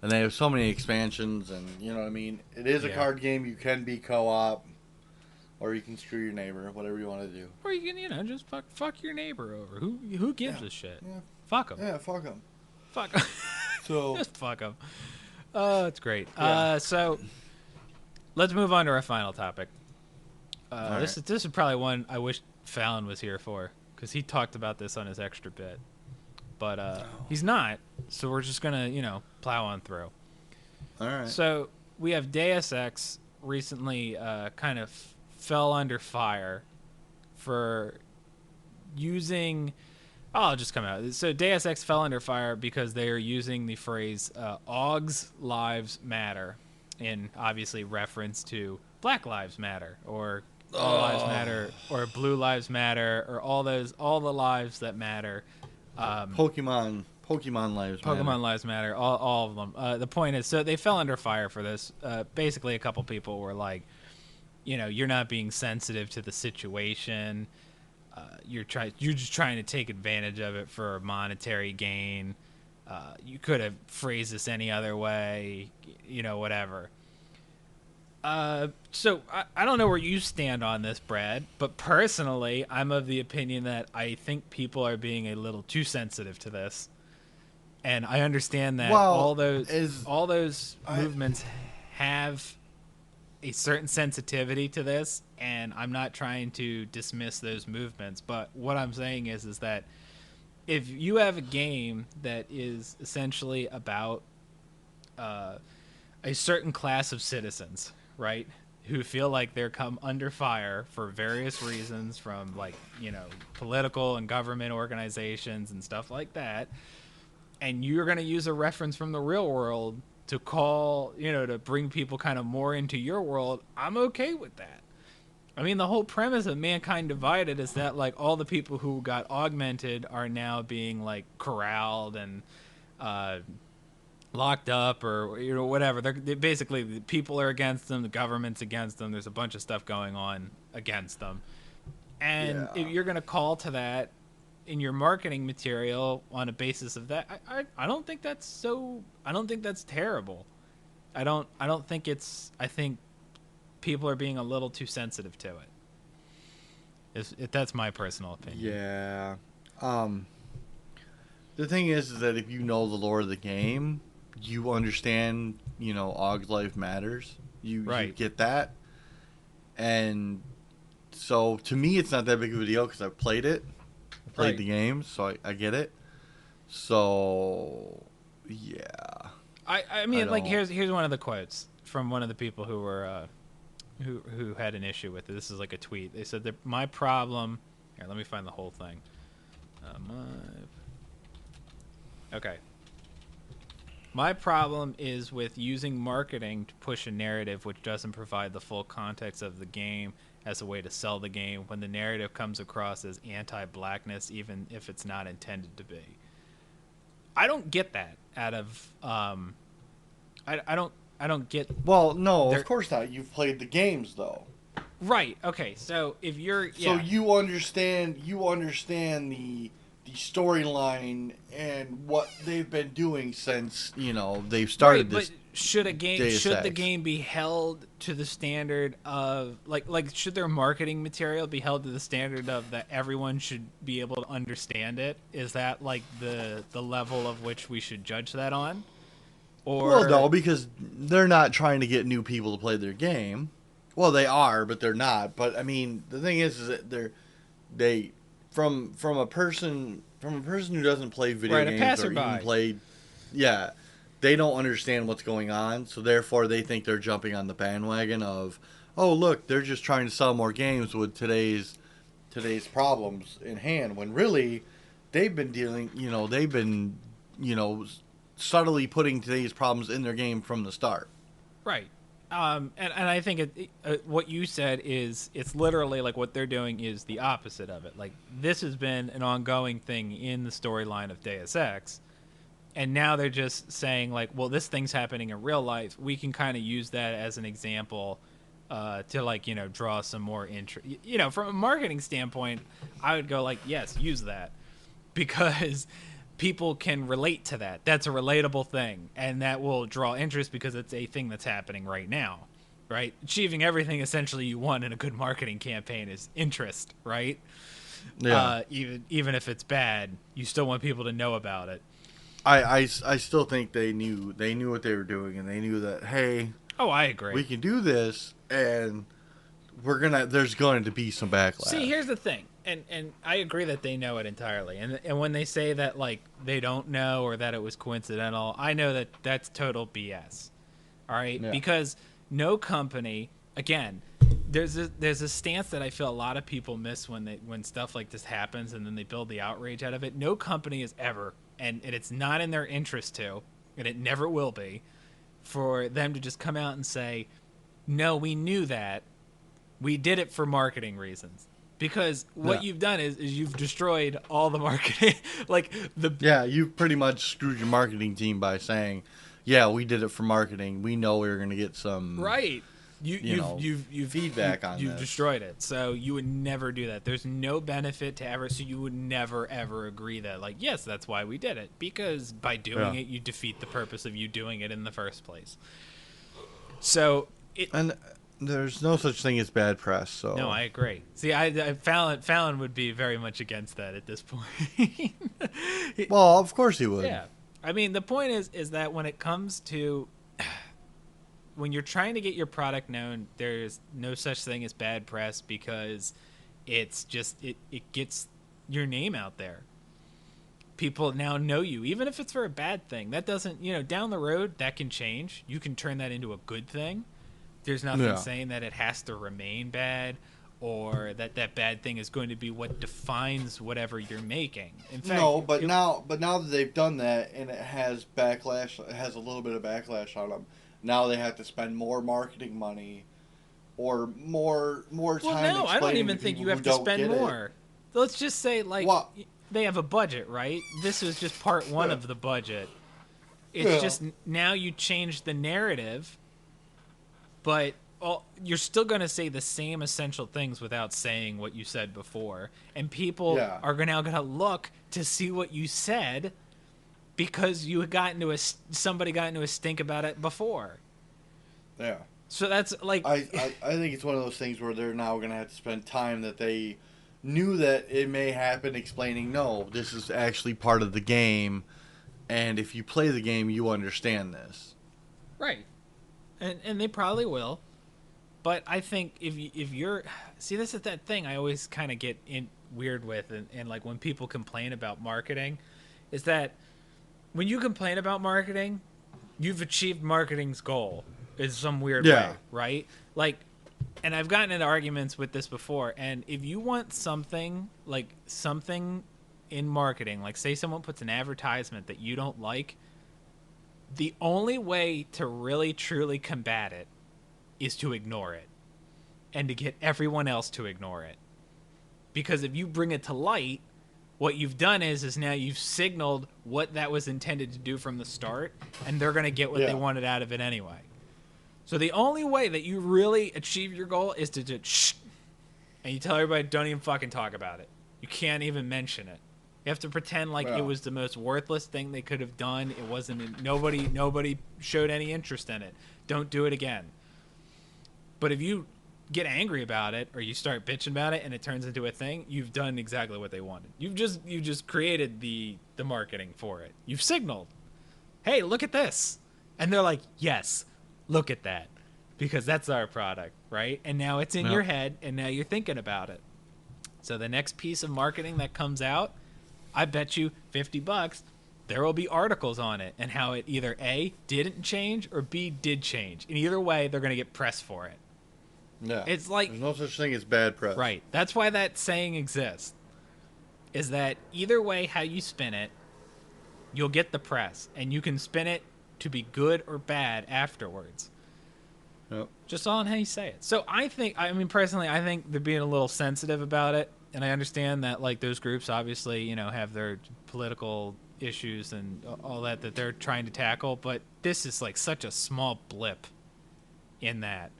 And they have so many expansions, and you know what I mean? It is a card game. You can be co-op, or you can screw your neighbor, whatever you want to do. Or you can, just fuck your neighbor over. Who gives a shit? Yeah. Fuck them. Yeah, fuck them. Fuck them. So just fuck them. Oh, it's great. Yeah. So let's move on to our final topic. This is probably one I wish Fallon was here for, because he talked about this on his extra bit. But he's not, so we're just going to, plow on through. All right. So we have Deus Ex recently kind of fell under fire for using... I'll just come out. So Deus Ex fell under fire because they are using the phrase Augs Lives Matter, in obviously reference to Black Lives Matter, or All Lives Matter, or Blue Lives Matter, or all the lives that matter. Pokemon Lives Matter. Pokemon Lives Matter, all of them. The point is, so they fell under fire for this. Basically, a couple people were like, you're not being sensitive to the situation. You're just trying to take advantage of it for monetary gain. You could have phrased this any other way, whatever. So I don't know where you stand on this, Brad, but personally, I'm of the opinion that I think people are being a little too sensitive to this. And I understand that all those movements have a certain sensitivity to this, and I'm not trying to dismiss those movements, but what I'm saying is that if you have a game that is essentially about a certain class of citizens, right, who feel like they're come under fire for various reasons from, political and government organizations and stuff like that, and you're going to use a reference from the real world to call, to bring people kind of more into your world, I'm okay with that. I mean, the whole premise of Mankind Divided is that, all the people who got augmented are now being, corralled and locked up or, whatever. They basically, the people are against them, the government's against them, there's a bunch of stuff going on against them. And if you're going to call to that in your marketing material on a basis of that, I don't think that's terrible. I think people are being a little too sensitive to it. If that's my personal opinion. Yeah. The thing is that if you know the lore of the game, you understand, Augs Lives Matters. You get that. And so to me, it's not that big of a deal because I've played it. Played the game, so I get it. So, yeah. I mean, here's one of the quotes from one of the people who were who had an issue with it. This is a tweet. They said that my problem. Here, let me find the whole thing. Okay. My problem is with using marketing to push a narrative which doesn't provide the full context of the game as a way to sell the game when the narrative comes across as anti-blackness, even if it's not intended to be. I don't get that out of I don't get. Well, no, of course not. You've played the games though. Right. Okay. So if you're so you understand the storyline and what they've been doing since they've started this. But should the game be held to the standard of should their marketing material be held to the standard of that everyone should be able to understand it? Is that the level of which we should judge that on? Or well, no, because they're not trying to get new people to play their game. Well, they are, but they're not. But I mean, the thing is that they from a person who doesn't play video games or even played, they don't understand what's going on, so therefore they think they're jumping on the bandwagon of, oh look, they're just trying to sell more games with today's problems in hand. When really, they've been subtly putting today's problems in their game from the start. Right. And I think what you said is it's literally what they're doing is the opposite of it. This has been an ongoing thing in the storyline of Deus Ex, And now they're just saying like, well, this thing's happening in real life. We can kind of use that as an example to like, draw some more interest. From a marketing standpoint, I would go like, yes, use that, because people can relate to that. That's a relatable thing, and that will draw interest because it's a thing that's happening right now, right? Achieving everything essentially you want in a good marketing campaign is interest, right? Yeah. Even if it's bad, you still want people to know about it. I still think they knew what they were doing, and they knew that, hey, I agree. We can do this, and there's going to be some backlash. See, here's the thing, and I agree that they know it entirely. And when they say that like they don't know or that it was coincidental, I know that that's total BS. All right, because no company, again, there's a stance that I feel a lot of people miss when stuff like this happens, and then they build the outrage out of it. No company is ever, and it's not in their interest to, and it never will be, for them to just come out and say, no, we knew that. We did it for marketing reasons. Because what you've done is you've destroyed all the marketing. You've pretty much screwed your marketing team by saying, yeah, we did it for marketing. We know we were going to get some you've feedback on this. You've destroyed it. So you would never do that. There's no benefit to ever, so you would never, ever agree that, like, yes, that's why we did it. Because by doing it, you defeat the purpose of you doing it in the first place. So And there's no such thing as bad press. So no, I agree. See, Fallon would be very much against that at this point. Well, of course he would. Yeah, I mean, the point is that when it comes to when you're trying to get your product known, there's no such thing as bad press, because it's just it gets your name out there. People now know you, even if it's for a bad thing. That doesn't, down the road that can change. You can turn that into a good thing. There's nothing saying that it has to remain bad, or that bad thing is going to be what defines whatever you're making. In fact, now that they've done that, and it has backlash, it has a little bit of backlash on them. Now they have to spend more marketing money, or more time. Well, no, I don't even think you have to spend more. Let's just say, they have a budget, right? This is just part one of the budget. It's just now you change the narrative. But you're still going to say the same essential things without saying what you said before. And people are now going to look to see what you said because somebody got into a stink about it before. Yeah. So that's like... I think it's one of those things where they're now going to have to spend time that they knew that it may happen, explaining, no, this is actually part of the game. And if you play the game, you understand this. Right. And they probably will, but I think if you're this is that thing I always kind of get in weird with, and like when people complain about marketing, is that when you complain about marketing, you've achieved marketing's goal in some weird way, right? Like, and I've gotten into arguments with this before, and if you want something in marketing, like say someone puts an advertisement that you don't like, the only way to really truly combat it is to ignore it, and to get everyone else to ignore it. Because if you bring it to light, what you've done is now you've signaled what that was intended to do from the start, and they're going to get what they wanted out of it anyway. So the only way that you really achieve your goal is to just shh, and you tell everybody, don't even fucking talk about it. You can't even mention it. You have to pretend like it was the most worthless thing they could have done. It wasn't. Nobody showed any interest in it. Don't do it again. But if you get angry about it, or you start bitching about it, and it turns into a thing, you've done exactly what they wanted. You just created the marketing for it. You've signaled, hey, look at this, and they're like, yes, look at that, because that's our product, right? And now it's in your head, and now you're thinking about it. So the next piece of marketing that comes out, I bet you $50 there will be articles on it and how it either A, didn't change, or B, did change. And either way, they're going to get press for it. Yeah. It's like, there's no such thing as bad press. Right. That's why that saying exists. Is that either way how you spin it, you'll get the press. And you can spin it to be good or bad afterwards. Yep. Just all on how you say it. So personally, I think they're being a little sensitive about it. And I understand that like those groups obviously, you know, have their political issues and all that they're trying to tackle, but this is like such a small blip in that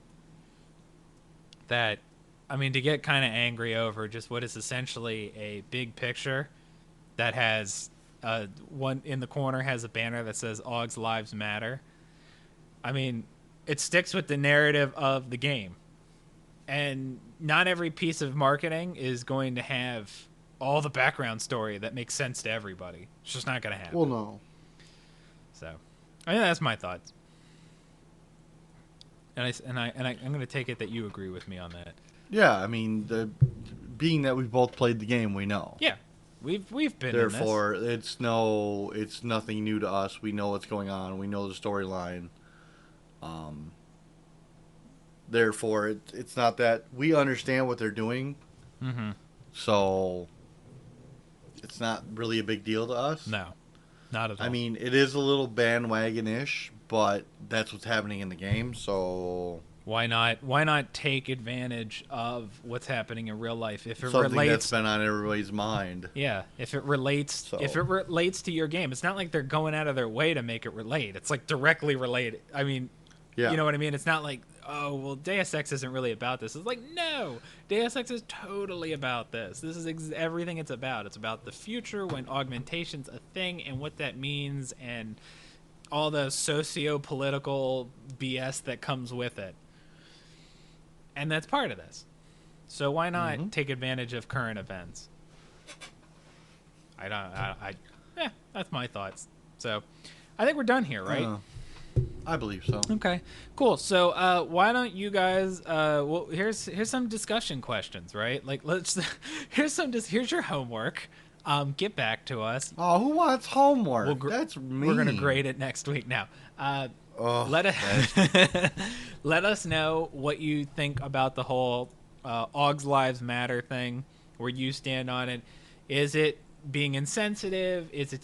I mean, to get kind of angry over just what is essentially a big picture that has one in the corner has a banner that says Augs Lives Matter. I mean, it sticks with the narrative of the game. And not every piece of marketing is going to have all the background story that makes sense to everybody. It's just not going to happen. Well, no. So, I think that's my thoughts. And I'm going to take it that you agree with me on that. Yeah, I mean, being that we've both played the game, we know. Yeah, we've been. Therefore, in this. It's nothing new to us. We know what's going on. We know the storyline. Therefore, it's not that we understand what they're doing. Mm-hmm. So it's not really a big deal to us. No, not at all. I mean, it is a little bandwagon-ish, but that's what's happening in the game. So why not take advantage of what's happening in real life if it something relates? That's been on everybody's mind. Yeah, if it relates to your game, it's not like they're going out of their way to make it relate. It's like directly related. I mean, you know what I mean? It's not like, oh, well, Deus Ex isn't really about this. It's like, no, Deus Ex is totally about this. This is everything it's about. It's about the future when augmentation's a thing and what that means and all the socio-political BS that comes with it. And that's part of this. So why not take advantage of current events? That's my thoughts. So I think we're done here, right? I believe so. Okay, cool. So why don't you guys? Well, here's some discussion questions, right? Like, here's your homework. Get back to us. Oh, who wants homework? That's mean. We're gonna grade it next week. Now, let us know what you think about the whole Augs Lives Matter thing. Where you stand on it? Is it being insensitive? Is it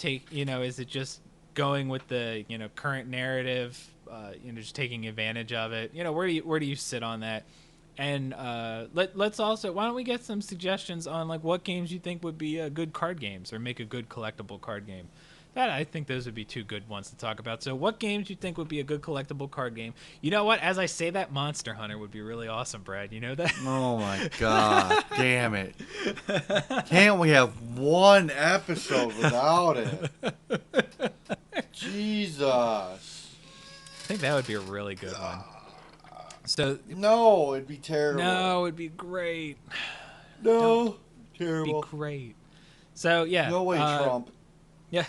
just going with the current narrative? Just taking advantage of it. Where do you sit on that? And let's also, why don't we get some suggestions on like what games you think would be good card games or make a good collectible card game. I think those would be two good ones to talk about. So what games you think would be a good collectible card game? You know what? As I say that, Monster Hunter would be really awesome, Brad. You know that? Oh my God. Damn it. Can't we have one episode without it? Jesus. I think that would be a really good one. So no, it'd be terrible. No, it'd be great. No, terrible. It'd be great. So yeah. No way, Trump. Yeah.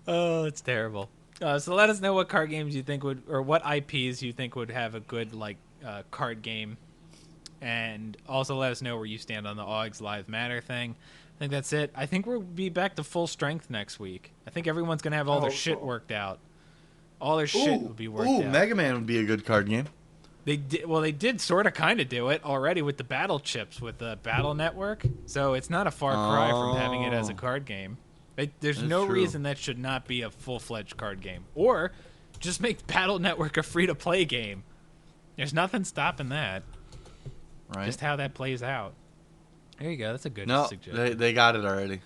Oh, it's terrible. So let us know what card games you think would, or what IPs you think would have a good card game, and also let us know where you stand on the Augs Lives Matter thing. I think that's it. I think we'll be back to full strength next week. I think everyone's gonna have all their shit worked out. All their shit will be worked out. Mega Man would be a good card game. They did sort of kind of do it already with the battle chips with the Battle Network. So it's not a far cry from having it as a card game. There's no reason that should not be a full-fledged card game. Or just make Battle Network a free-to-play game. There's nothing stopping that. Right. Just how that plays out. There you go. That's a good suggestion. No, they got it already.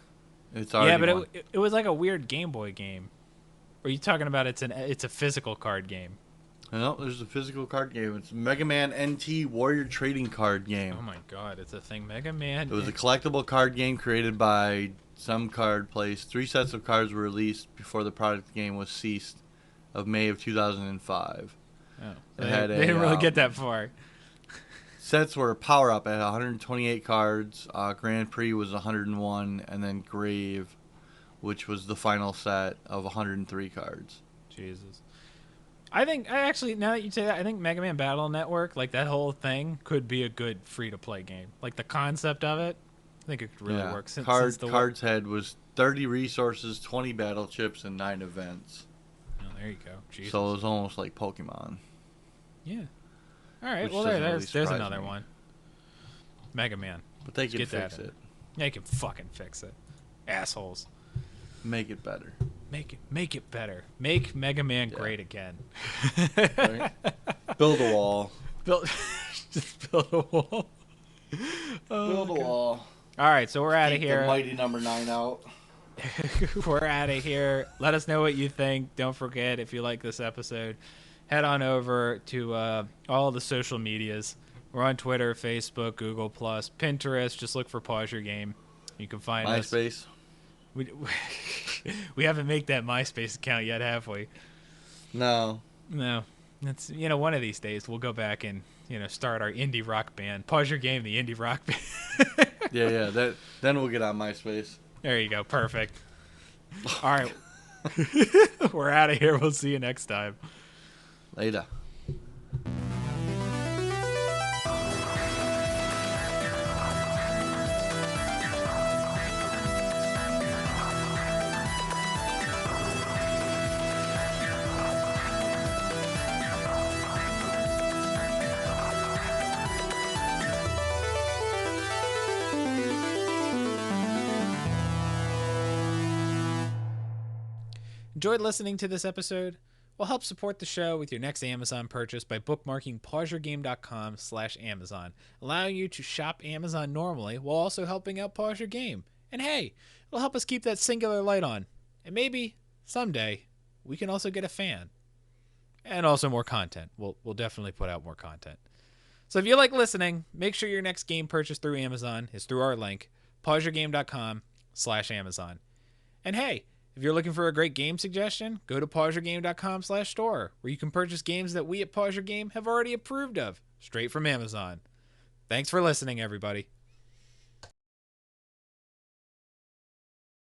It's already Yeah, but it was like a weird Game Boy game. Or are you talking about it's a physical card game? No, there's a physical card game. It's Mega Man NT Warrior Trading Card Game. Oh my God, it's a thing. Mega Man. It was a collectible card game created by some card place. 3 sets of cards were released before the product game was ceased of May of 2005. Oh, they didn't really get that far. Sets were Power Up at 128 cards, Grand Prix was 101, and then Grave, which was the final set of 103 cards. Jesus. I actually, now that you say that, I think Mega Man Battle Network, like that whole thing, could be a good free-to-play game. Like the concept of it, I think it could really work. Cards Head was 30 resources, 20 battle chips, and 9 events. Oh, there you go. Jesus. So it was almost like Pokemon. Yeah. All right, well, there's another one. Mega Man. But they can fix it. They can fucking fix it. Assholes. Make it better. Make it better. Make Mega Man great again. Right? Build a wall. Build, just build a wall. Build a wall. All right, so we're out of here. The mighty number 9 out. We're out of here. Let us know what you think. Don't forget, if you like this episode, head on over to all the social medias. We're on Twitter, Facebook, Google+, Pinterest. Just look for Pause Your Game. You can find us. MySpace. We haven't made that MySpace account yet, have we? No. It's, one of these days we'll go back and, start our indie rock band. Pause Your Game, the indie rock band. Yeah. Then we'll get on MySpace. There you go. Perfect. All right. We're out of here. We'll see you next time. Later. Enjoyed listening to this episode? Well, help support the show with your next Amazon purchase by bookmarking pauseyourgame.com/Amazon, allowing you to shop Amazon normally while also helping out Pause Your Game. And hey, it'll help us keep that singular light on. And maybe, someday, we can also get a fan. And also more content. We'll definitely put out more content. So if you like listening, make sure your next game purchase through Amazon is through our link, pauseyourgame.com/Amazon. And hey, if you're looking for a great game suggestion, go to pauseyourgame.com/store, where you can purchase games that we at Pause Your Game have already approved of, straight from Amazon. Thanks for listening, everybody.